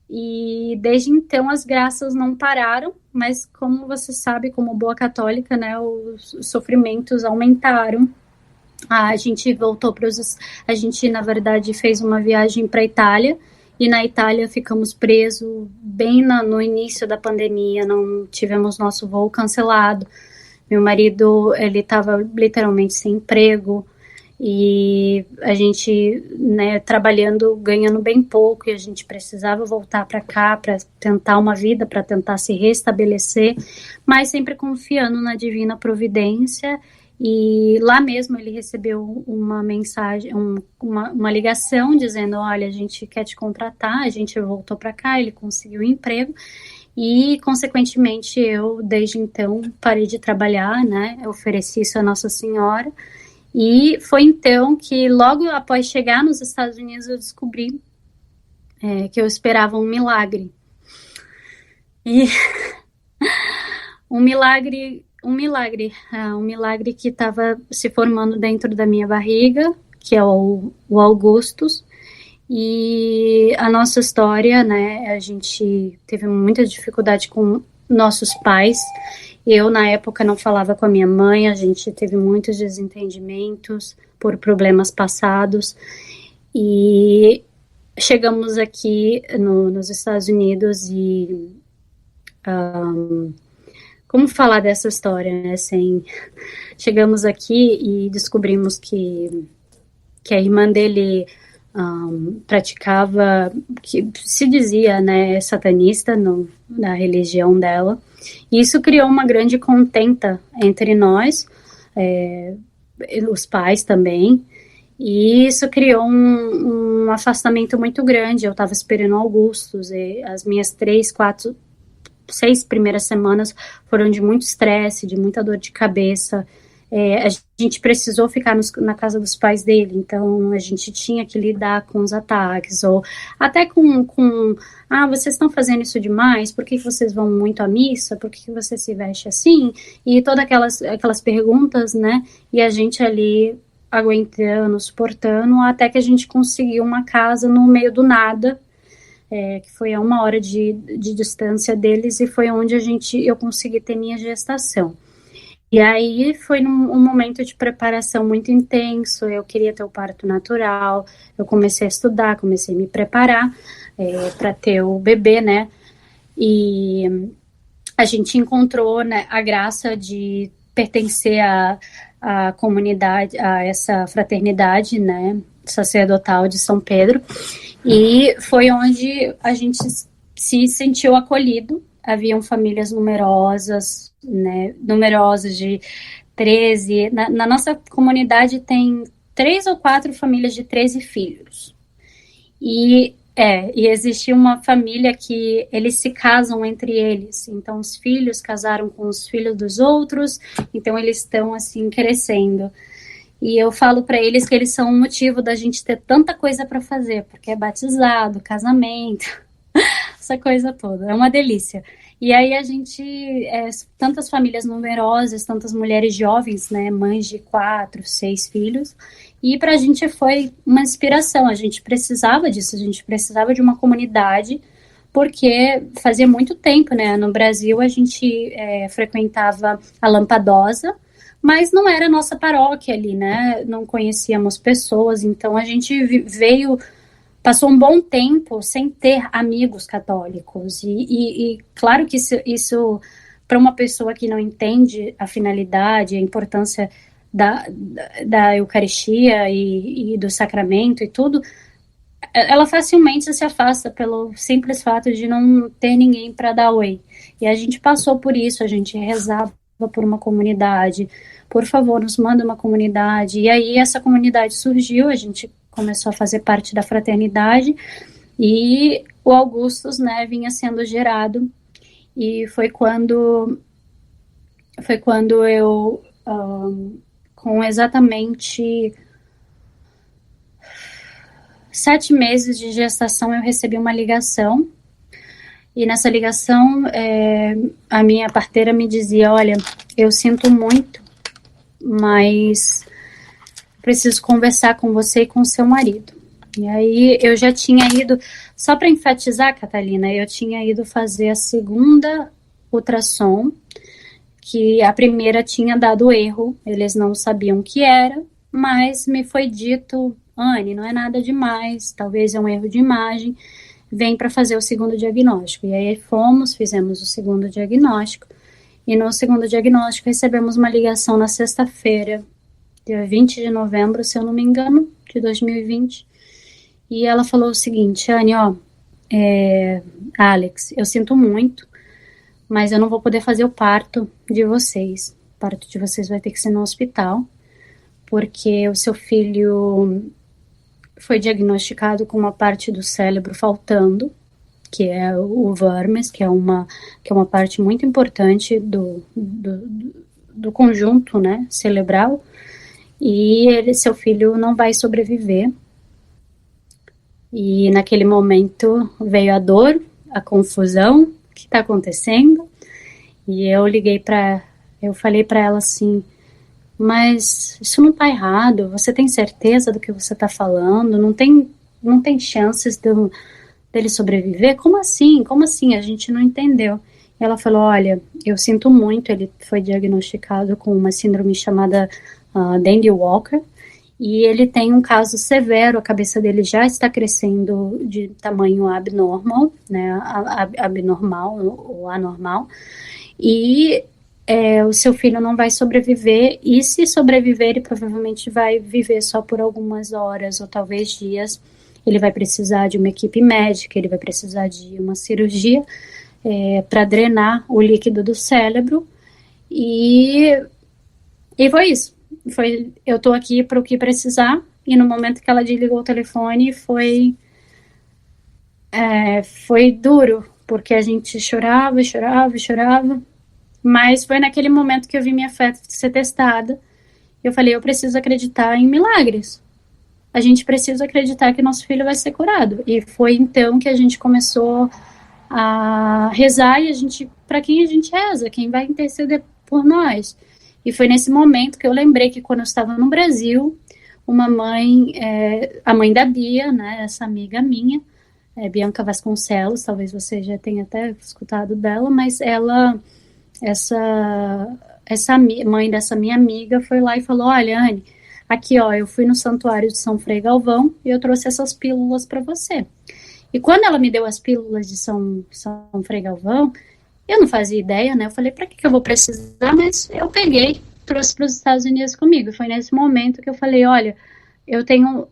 E desde então as graças não pararam, mas como você sabe, como boa católica, né, os sofrimentos aumentaram. A gente a gente, na verdade, fez uma viagem para a Itália, e na Itália ficamos presos bem no início da pandemia, não tivemos nosso voo cancelado. Meu marido, ele estava literalmente sem emprego, e a gente, né, trabalhando, ganhando bem pouco, e a gente precisava voltar para cá para tentar uma vida, para tentar se restabelecer, mas sempre confiando na divina providência. E lá mesmo ele recebeu uma mensagem, uma ligação dizendo, olha, a gente quer te contratar. A gente voltou para cá, ele conseguiu um emprego, e consequentemente eu desde então parei de trabalhar, né, eu ofereci isso a Nossa Senhora. E foi então que, logo após chegar nos Estados Unidos, eu descobri que eu esperava um milagre. E um milagre que estava se formando dentro da minha barriga, que é o Augustus. E a nossa história, né, a gente teve muita dificuldade com nossos pais. Eu, na época, não falava com a minha mãe, a gente teve muitos desentendimentos por problemas passados, e chegamos aqui nos Estados Unidos, e como falar dessa história, né? Chegamos aqui e descobrimos que a irmã dele praticava, que se dizia, né, satanista na religião dela. E isso criou uma grande contenda entre nós, os pais também, e isso criou um afastamento muito grande. Eu estava esperando Augustus, e as minhas 3, 4, 6 primeiras semanas foram de muito estresse, de muita dor de cabeça. A gente precisou ficar na casa dos pais dele, então a gente tinha que lidar com os ataques, ou até com vocês estão fazendo isso demais, por que vocês vão muito à missa, por que você se veste assim, e todas aquelas perguntas, né, e a gente ali aguentando, suportando, até que a gente conseguiu uma casa no meio do nada, que foi a 1 hora de distância deles, e foi onde eu consegui ter minha gestação. E aí foi um momento de preparação muito intenso. Eu queria ter o parto natural, eu comecei a estudar, comecei a me preparar para ter o bebê, né? E a gente encontrou, né, a graça de pertencer à comunidade, a essa fraternidade, né, sacerdotal de São Pedro, e foi onde a gente se sentiu acolhido. Haviam famílias numerosas, né, de 13, na nossa comunidade tem 3 ou 4 famílias de 13 filhos, e existia uma família que eles se casam entre eles, então os filhos casaram com os filhos dos outros, então eles estão assim crescendo, e eu falo para eles que eles são um motivo da gente ter tanta coisa para fazer, porque é batizado, casamento, essa coisa toda, é uma delícia. E aí a gente, tantas famílias numerosas, tantas mulheres jovens, né, mães de 4, 6 filhos, e para a gente foi uma inspiração. A gente precisava disso, a gente precisava de uma comunidade, porque fazia muito tempo, né, no Brasil a gente frequentava a Lampadosa, mas não era a nossa paróquia ali, né, não conhecíamos pessoas, então a gente passou um bom tempo sem ter amigos católicos, e claro que isso para uma pessoa que não entende a finalidade, a importância da Eucaristia e do sacramento e tudo, ela facilmente se afasta pelo simples fato de não ter ninguém para dar oi. E a gente passou por isso, a gente rezava por uma comunidade, por favor, nos manda uma comunidade, e aí essa comunidade surgiu, a gente começou a fazer parte da fraternidade, e o Augustus, né, vinha sendo gerado, e foi quando eu, com exatamente 7 meses de gestação, eu recebi uma ligação, e nessa ligação a minha parteira me dizia: olha, eu sinto muito, mas preciso conversar com você e com seu marido. E aí eu já tinha ido, só para enfatizar, Catalina, eu tinha ido fazer a segunda ultrassom, que a primeira tinha dado erro, eles não sabiam o que era, mas me foi dito: Anne, não é nada demais, talvez é um erro de imagem, vem para fazer o segundo diagnóstico. E aí fizemos o segundo diagnóstico, e no segundo diagnóstico recebemos uma ligação na sexta-feira, dia 20 de novembro, se eu não me engano, de 2020, e ela falou o seguinte: Anne, Alex, eu sinto muito, mas eu não vou poder fazer o parto de vocês. O parto de vocês vai ter que ser no hospital, porque o seu filho foi diagnosticado com uma parte do cérebro faltando, que é o vermes, que é uma parte muito importante do conjunto, né, cerebral, e seu filho não vai sobreviver. E naquele momento veio a dor, a confusão, o que está acontecendo, e eu falei para ela assim: mas isso não está errado, você tem certeza do que você está falando, não tem chances dele sobreviver? Como assim? A gente não entendeu. E ela falou: olha, eu sinto muito, ele foi diagnosticado com uma síndrome chamada Dandy Walker, e ele tem um caso severo, a cabeça dele já está crescendo de tamanho abnormal, né, abnormal ou anormal, e o seu filho não vai sobreviver, e se sobreviver, ele provavelmente vai viver só por algumas horas ou talvez dias. Ele vai precisar de uma equipe médica, ele vai precisar de uma cirurgia para drenar o líquido do cérebro, e foi isso. Eu tô aqui para o que precisar, e no momento que ela desligou o telefone, foi duro, porque a gente chorava, mas foi naquele momento que eu vi minha fé ser testada. Eu falei, eu preciso acreditar em milagres. A gente precisa acreditar que nosso filho vai ser curado. E foi então que a gente começou a rezar, e para quem a gente reza, quem vai interceder por nós. E foi nesse momento que eu lembrei que quando eu estava no Brasil, uma mãe, a mãe da Bia, né, essa amiga minha, Bianca Vasconcelos, talvez você já tenha até escutado dela, mas essa mãe dessa minha amiga foi lá e falou, olha, Anne, aqui ó, eu fui no santuário de São Frei Galvão e eu trouxe essas pílulas para você. E quando ela me deu as pílulas de São Frei Galvão, eu não fazia ideia, né? Eu falei, para que eu vou precisar? Mas eu peguei, trouxe para os Estados Unidos comigo. Foi nesse momento que eu falei, olha, eu tenho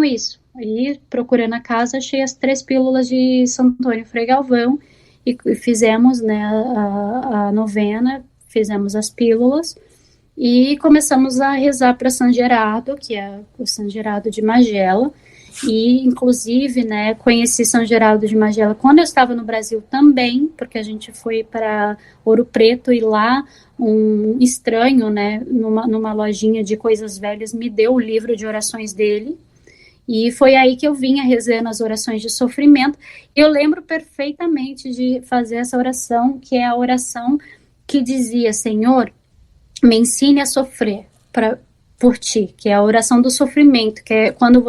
isso. E procurando a casa, achei as 3 pílulas de São Antônio Frei Galvão e fizemos, né, a novena, fizemos as pílulas e começamos a rezar para São Gerardo, que é o São Gerardo de Magela. E, inclusive, né, conheci São Geraldo de Magela quando eu estava no Brasil também, porque a gente foi para Ouro Preto e lá um estranho, né, numa lojinha de coisas velhas, me deu o livro de orações dele. E foi aí que eu vinha rezando as orações de sofrimento. Eu lembro perfeitamente de fazer essa oração, que é a oração que dizia, Senhor, me ensine a sofrer por ti, que é a oração do sofrimento, que é quando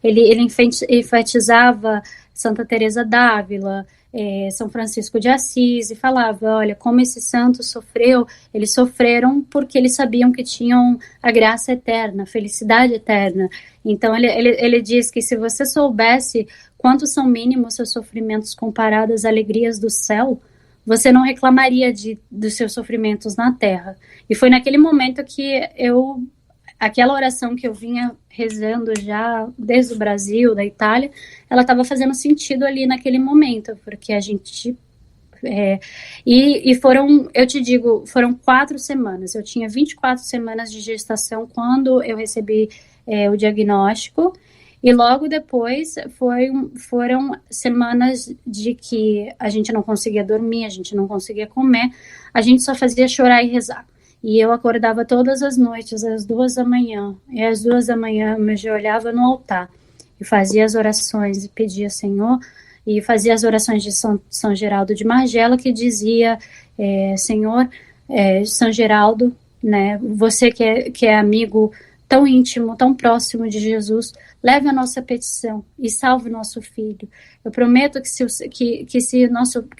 ele enfatizava Santa Teresa d'Ávila, São Francisco de Assis, e falava, olha, como esses santos eles sofreram porque eles sabiam que tinham a graça eterna, a felicidade eterna. Então ele diz que se você soubesse quantos são mínimos seus sofrimentos comparados às alegrias do céu, você não reclamaria dos seus sofrimentos na terra. E foi naquele momento que aquela oração que eu vinha rezando já desde o Brasil, da Itália, ela estava fazendo sentido ali naquele momento, porque a gente... eu te digo, foram 4 semanas. Eu tinha 24 semanas de gestação quando eu recebi o diagnóstico, e logo depois foram semanas de que a gente não conseguia dormir, a gente não conseguia comer, a gente só fazia chorar e rezar. E eu acordava todas as noites, às 2 da manhã. E às 2 da manhã eu me ajoelhava no altar. E fazia as orações e pedia Senhor. E fazia as orações de São Geraldo de Magela, que dizia, Senhor, São Geraldo, né, você que é amigo tão íntimo, tão próximo de Jesus, leve a nossa petição e salve o nosso filho. Eu prometo que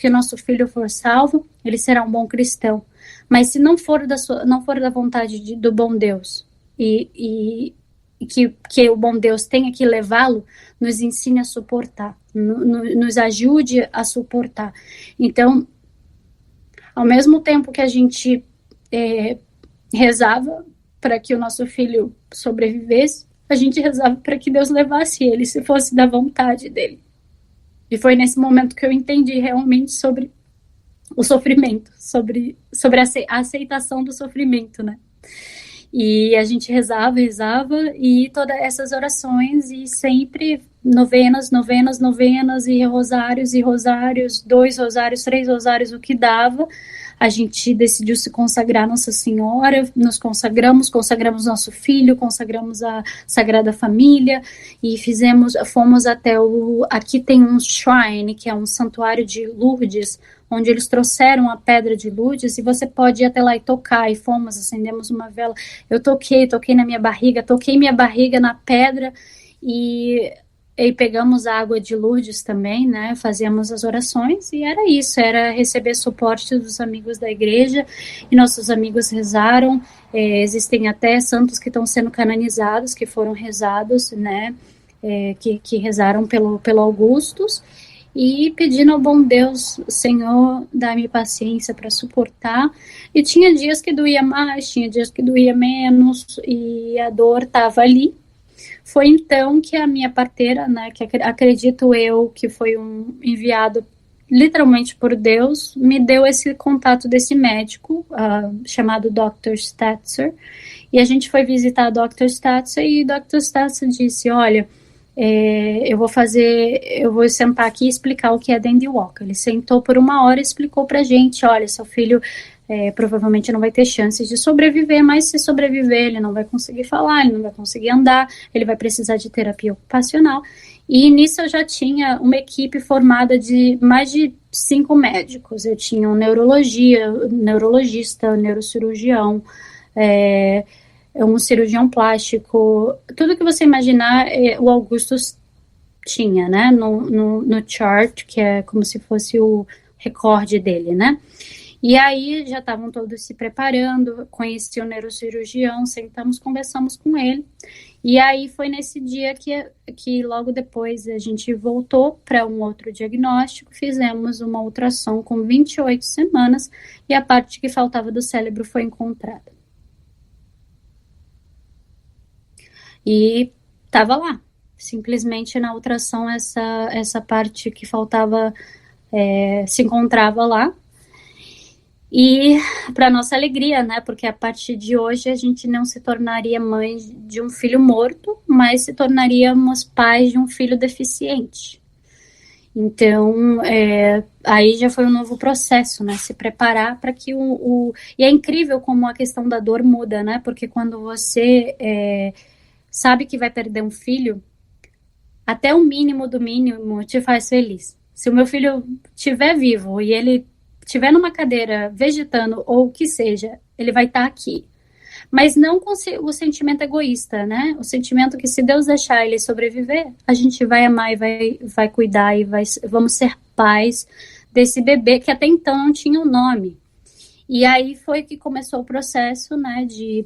nosso filho for salvo, ele será um bom cristão. Mas se não for da vontade do bom Deus, e que o bom Deus tenha que levá-lo, nos ensine a suportar, nos ajude a suportar. Então, ao mesmo tempo que a gente rezava para que o nosso filho sobrevivesse, a gente rezava para que Deus levasse ele, se fosse da vontade dele. E foi nesse momento que eu entendi realmente sobre o sofrimento, sobre a aceitação do sofrimento, né? E a gente rezava, e todas essas orações, e sempre novenas, e rosários, 2 rosários, 3 rosários, o que dava. A gente decidiu se consagrar a Nossa Senhora, nos consagramos nosso filho, consagramos a Sagrada Família, e fomos até aqui tem um shrine, que é um santuário de Lourdes, onde eles trouxeram a pedra de Lourdes, e você pode ir até lá e tocar, e acendemos uma vela, eu toquei na minha barriga, toquei minha barriga na pedra, e pegamos a água de Lourdes também, né, fazíamos as orações, e era isso, era receber suporte dos amigos da igreja, e nossos amigos rezaram, existem até santos que estão sendo canonizados, que foram rezados, né, que rezaram pelo Augustus, e pedindo ao bom Deus, Senhor, dá-me paciência para suportar. E tinha dias que doía mais, tinha dias que doía menos, e a dor estava ali. Foi então que a minha parteira, né, que acredito eu que foi um enviado literalmente por Deus, me deu esse contato desse médico, chamado Dr. Statzer, e a gente foi visitar a Dr. Statzer, e Dr. Statzer disse, olha, eu vou sentar aqui e explicar o que é Dandy Walker. Ele sentou por 1 hora e explicou pra gente, olha, seu filho provavelmente não vai ter chances de sobreviver, mas se sobreviver, ele não vai conseguir falar, ele não vai conseguir andar, ele vai precisar de terapia ocupacional. E nisso eu já tinha uma equipe formada de mais de 5 médicos. Eu tinha um neurologista, um neurocirurgião, um cirurgião plástico, tudo que você imaginar, o Augustus tinha, né, no chart, que é como se fosse o recorde dele, né. E aí já estavam todos se preparando, conheci o neurocirurgião, sentamos, conversamos com ele. E aí foi nesse dia que logo depois a gente voltou para um outro diagnóstico, fizemos uma ultrassom com 28 semanas e a parte que faltava do cérebro foi encontrada. E estava lá, simplesmente na ultrassom essa parte que faltava se encontrava lá. E para nossa alegria, né, porque a partir de hoje a gente não se tornaria mãe de um filho morto, mas se tornaríamos pais de um filho deficiente. Então, aí já foi um novo processo, né, se preparar para que E é incrível como a questão da dor muda, né, porque quando você sabe que vai perder um filho, até o mínimo do mínimo te faz feliz. Se o meu filho estiver vivo e ele estiver numa cadeira vegetando ou o que seja, ele vai estar aqui. Mas não com o sentimento egoísta, né? O sentimento que se Deus deixar ele sobreviver, a gente vai amar e vai cuidar e vamos ser pais desse bebê que até então não tinha um nome. E aí foi que começou o processo, né, de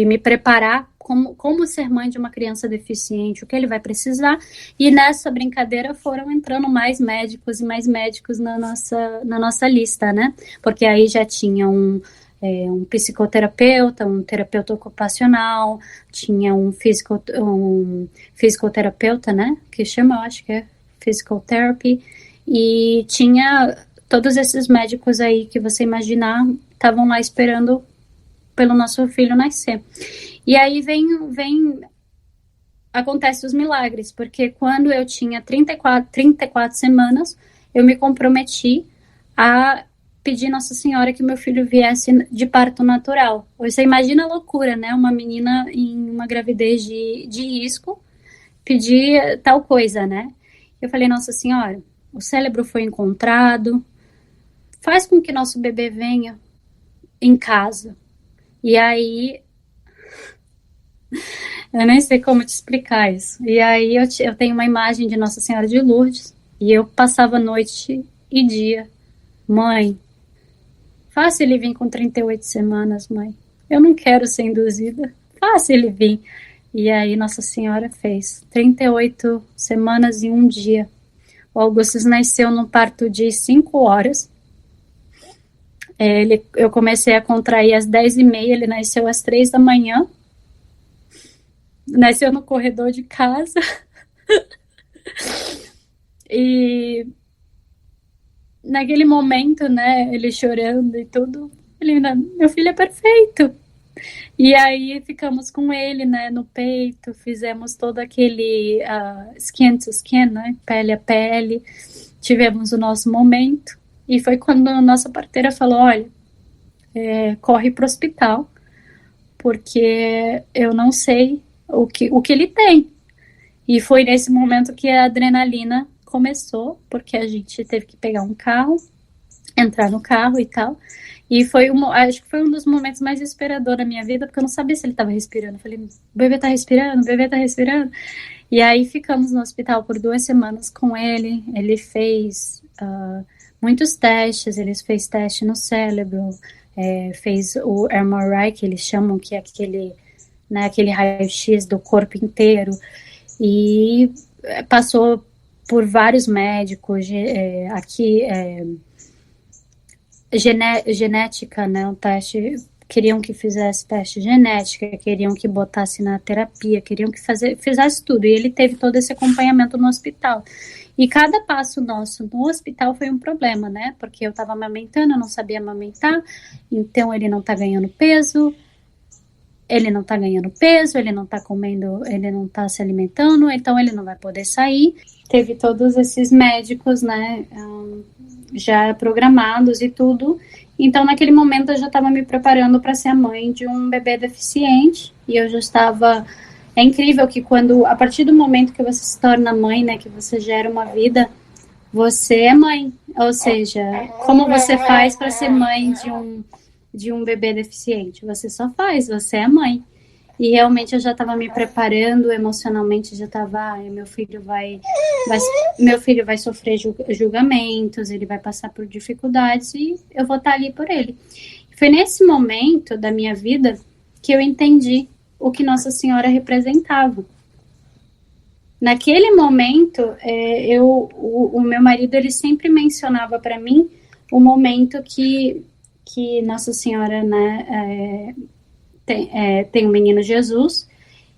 me preparar como ser mãe de uma criança deficiente, o que ele vai precisar, e nessa brincadeira foram entrando mais médicos e mais médicos na nossa lista, né, porque aí já tinha um psicoterapeuta, um terapeuta ocupacional, tinha um fisioterapeuta, né, que chama, eu acho que é physical therapy, e tinha todos esses médicos aí que você imaginar, estavam lá esperando pelo nosso filho nascer. E aí acontece os milagres, porque quando eu tinha 34 semanas, eu me comprometi a pedir Nossa Senhora que meu filho viesse de parto natural. Você imagina a loucura, né? Uma menina em uma gravidez de risco pedir tal coisa, né? Eu falei, Nossa Senhora, o cérebro foi encontrado, faz com que nosso bebê venha em casa. E aí, eu nem sei como te explicar isso. E aí eu tenho uma imagem de Nossa Senhora de Lourdes, e eu passava noite e dia. Mãe, faça ele vir com 38 semanas, mãe. Eu não quero ser induzida. Faça ele vir. E aí Nossa Senhora fez 38 semanas e 1 dia. O Augustus nasceu no parto de 5 horas. Eu comecei a contrair às 10h30, ele nasceu às 3 da manhã. Nasceu no corredor de casa. E naquele momento, né, ele chorando e tudo, meu filho é perfeito. E aí ficamos com ele, né, no peito, fizemos todo aquele skin to skin, né, pele a pele, tivemos o nosso momento. E foi quando a nossa parteira falou, olha, corre para o hospital, porque eu não sei o que ele tem. E foi nesse momento que a adrenalina começou, porque a gente teve que pegar um carro, entrar no carro e tal. E acho que foi um dos momentos mais desesperadores da minha vida, porque eu não sabia se ele estava respirando. Eu falei, o bebê tá respirando, o bebê tá respirando. E aí ficamos no hospital por 2 semanas com ele. Ele fez muitos testes, ele fez teste no cérebro, fez o MRI, que eles chamam, que é aquele raio-x do corpo inteiro, e passou por vários médicos, genética, né, um teste, queriam que fizesse teste genética, queriam que botasse na terapia, queriam que fizesse tudo, e ele teve todo esse acompanhamento no hospital. E cada passo nosso no hospital foi um problema, né, porque eu estava amamentando, eu não sabia amamentar, então ele não está ganhando peso, ele não está comendo, ele não está se alimentando, então ele não vai poder sair. Teve todos esses médicos, né, já programados e tudo. Então, naquele momento, eu já estava me preparando para ser a mãe de um bebê deficiente. E eu já estava... É incrível que a partir do momento que você se torna mãe, né, que você gera uma vida, você é mãe. Ou seja, como você faz para ser mãe de um bebê deficiente? Você só faz, você é mãe. E realmente eu já estava me preparando emocionalmente, já estava, meu filho vai sofrer julgamentos, ele vai passar por dificuldades e eu vou estar ali por ele. Foi nesse momento da minha vida que eu entendi o que Nossa Senhora representava. Naquele momento, o meu marido, ele sempre mencionava para mim o momento que Nossa Senhora, né, tem o menino Jesus,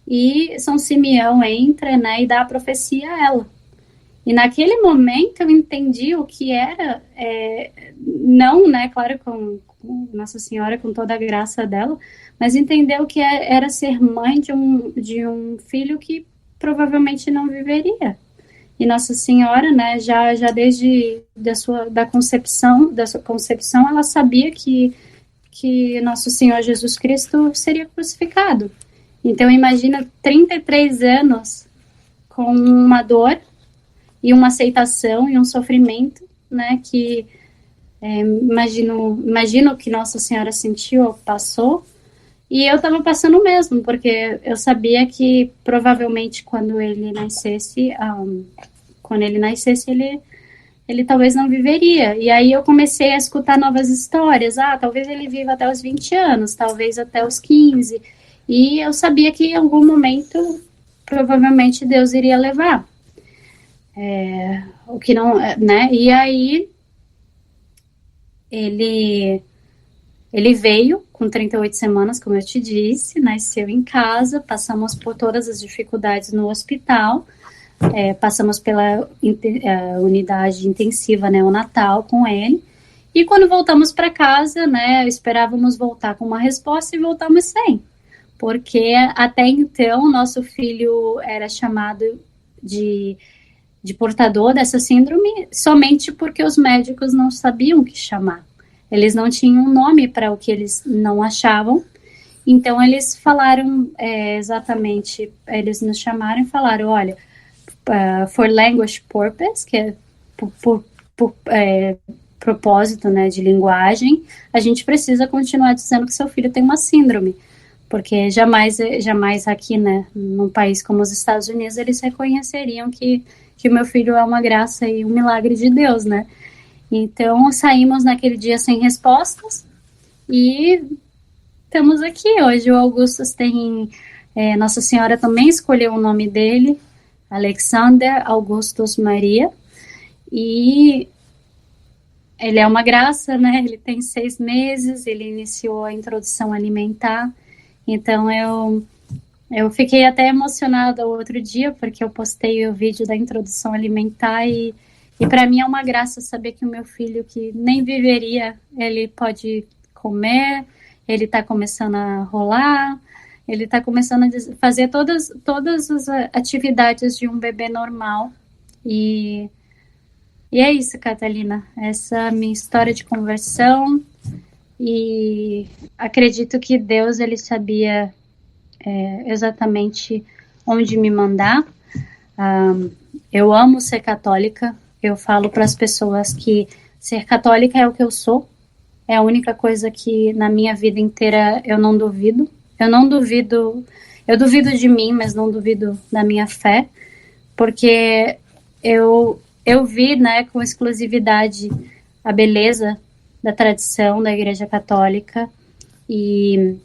e São Simeão entra, né, e dá a profecia a ela. E naquele momento eu entendi o que era, não, né, claro, com Nossa Senhora, com toda a graça dela, mas entender o que era ser mãe de um filho que provavelmente não viveria. E Nossa Senhora, né, já desde da sua concepção, ela sabia que Nosso Senhor Jesus Cristo seria crucificado. Então, imagina 33 anos com uma dor e uma aceitação e um sofrimento, né, que imagino que Nossa Senhora sentiu, passou, e eu estava passando mesmo, porque eu sabia que provavelmente quando ele nascesse, ele talvez não viveria. E aí eu comecei a escutar novas histórias. Talvez ele viva até os 20 anos, talvez até os 15. E eu sabia que em algum momento, provavelmente, Deus iria levar. O que não, né? E aí ele veio com 38 semanas, como eu te disse, nasceu em casa, passamos por todas as dificuldades no hospital. Passamos pela unidade intensiva neonatal com ele, e quando voltamos para casa, né, esperávamos voltar com uma resposta e voltamos sem, porque até então nosso filho era chamado de portador dessa síndrome somente porque os médicos não sabiam o que chamar, eles não tinham um nome para o que eles não achavam. Então eles falaram exatamente, eles nos chamaram e falaram, olha, for language purpose, que é por propósito, né, de linguagem, a gente precisa continuar dizendo que seu filho tem uma síndrome, porque jamais aqui, né, num país como os Estados Unidos, eles reconheceriam que meu filho é uma graça e um milagre de Deus, né. Então saímos naquele dia sem respostas e estamos aqui hoje. O Augustus tem, Nossa Senhora também escolheu o nome dele, Alexander Augustus Maria, e ele é uma graça, né? Ele tem 6 meses, ele iniciou a introdução alimentar, então eu fiquei até emocionada o outro dia, porque eu postei o vídeo da introdução alimentar, e para mim é uma graça saber que o meu filho, que nem viveria, ele pode comer, ele está começando a rolar, ele está começando a fazer todas as atividades de um bebê normal. E é isso, Catalina. Essa é a minha história de conversão. E acredito que Deus, ele sabia exatamente onde me mandar. Eu amo ser católica. Eu falo para as pessoas que ser católica é o que eu sou. É a única coisa que na minha vida inteira eu não duvido. Eu duvido de mim, mas não duvido da minha fé, porque eu vi, né, com exclusividade a beleza da tradição da Igreja Católica, e,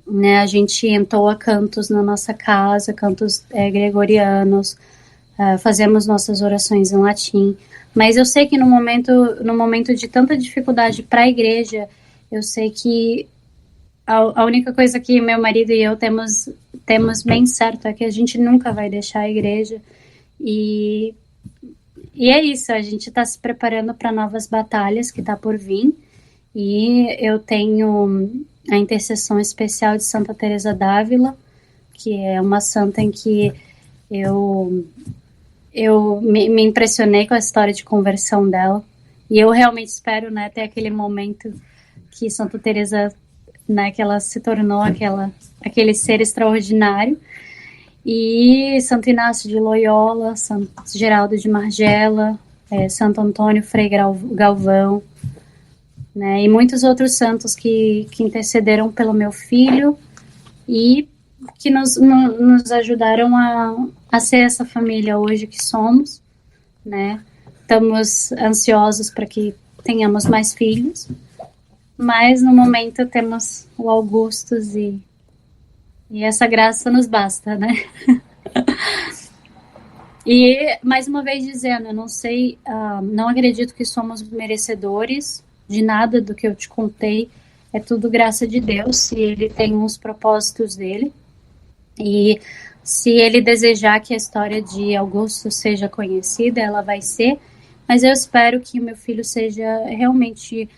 né, a gente entoa cantos na nossa casa, cantos gregorianos, fazemos nossas orações em latim, mas eu sei que no momento de tanta dificuldade para a igreja, eu sei que a única coisa que meu marido e eu temos bem certo é que a gente nunca vai deixar a igreja, e é isso, a gente está se preparando para novas batalhas que está por vir, e eu tenho a intercessão especial de Santa Teresa d'Ávila, que é uma santa em que eu me impressionei com a história de conversão dela, e eu realmente espero, né, ter aquele momento que Santa Teresa, né, que ela se tornou aquele ser extraordinário. E Santo Inácio de Loyola, Santo Geraldo de Margela, Santo Antônio Frei Galvão, né, e muitos outros santos que intercederam pelo meu filho e que nos ajudaram a ser essa família hoje que somos, né? Estamos ansiosos para que tenhamos mais filhos, mas no momento temos o Augustus e essa graça nos basta, né? E mais uma vez dizendo, eu não sei, não acredito que somos merecedores de nada do que eu te contei, é tudo graça de Deus, e Ele tem uns propósitos dele, e se Ele desejar que a história de Augusto seja conhecida, ela vai ser, mas eu espero que meu filho seja realmente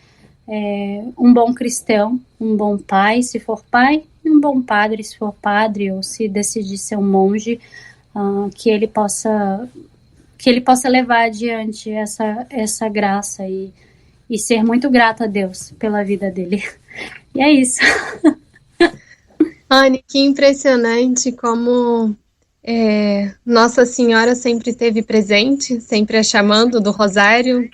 um bom cristão, um bom pai, se for pai, e um bom padre, se for padre, ou se decidir ser um monge, que ele possa levar adiante essa graça e ser muito grato a Deus pela vida dele. E é isso. Anne, que impressionante como Nossa Senhora sempre esteve presente, sempre a chamando do rosário,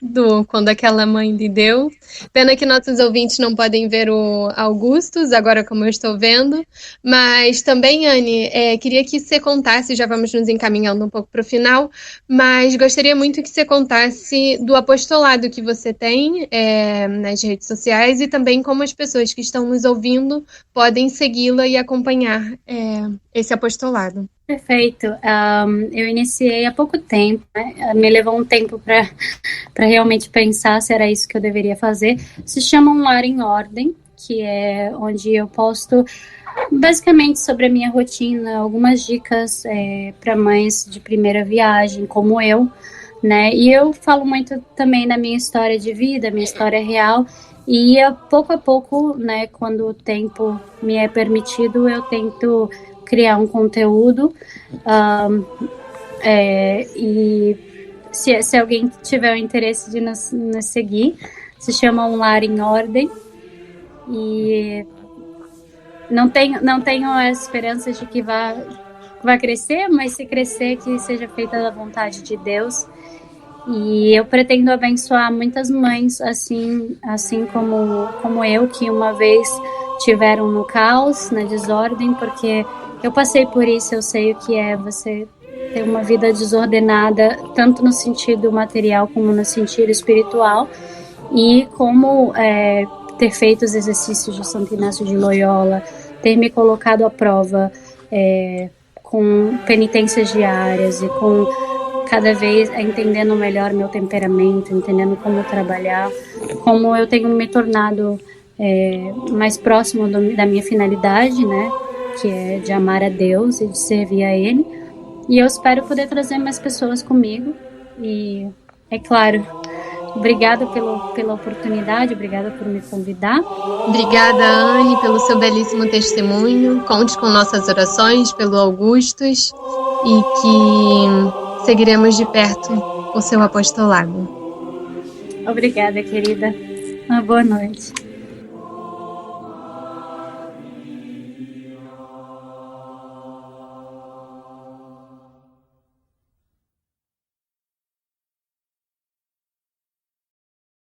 quando aquela mãe lhe deu. Pena que nossos ouvintes não podem ver o Augustus, agora como eu estou vendo. Mas também, Anne, queria que você contasse, já vamos nos encaminhando um pouco para o final, mas gostaria muito que você contasse do apostolado que você tem nas redes sociais e também como as pessoas que estão nos ouvindo podem segui-la e acompanhar esse apostolado. Perfeito. Eu iniciei há pouco tempo, né? Me levou um tempo para realmente pensar se era isso que eu deveria fazer. Se chama Um Lar em Ordem, que é onde eu posto basicamente sobre a minha rotina, algumas dicas para mães de primeira viagem, como eu, né? E eu falo muito também da minha história de vida, minha história real. E pouco a pouco, né, quando o tempo me é permitido, eu tento criar um conteúdo, e se alguém tiver o interesse de nos seguir, se chama Um Lar em Ordem, e não tenho a esperança de que vá crescer, mas se crescer, que seja feita da vontade de Deus. E eu pretendo abençoar muitas mães, assim como eu, que uma vez tiveram no caos, na desordem, porque eu passei por isso, eu sei o que é você ter uma vida desordenada, tanto no sentido material como no sentido espiritual, e como ter feito os exercícios de Santo Inácio de Loyola, ter me colocado à prova com penitências diárias e com cada vez entendendo melhor meu temperamento, entendendo como trabalhar, como eu tenho me tornado mais próximo da minha finalidade, né, que é de amar a Deus e de servir a Ele. E eu espero poder trazer mais pessoas comigo. E, é claro, obrigada pela oportunidade, obrigada por me convidar. Obrigada, Anne, pelo seu belíssimo testemunho. Conte com nossas orações pelo Augustus e que seguiremos de perto o seu apostolado. Obrigada, querida. Uma boa noite.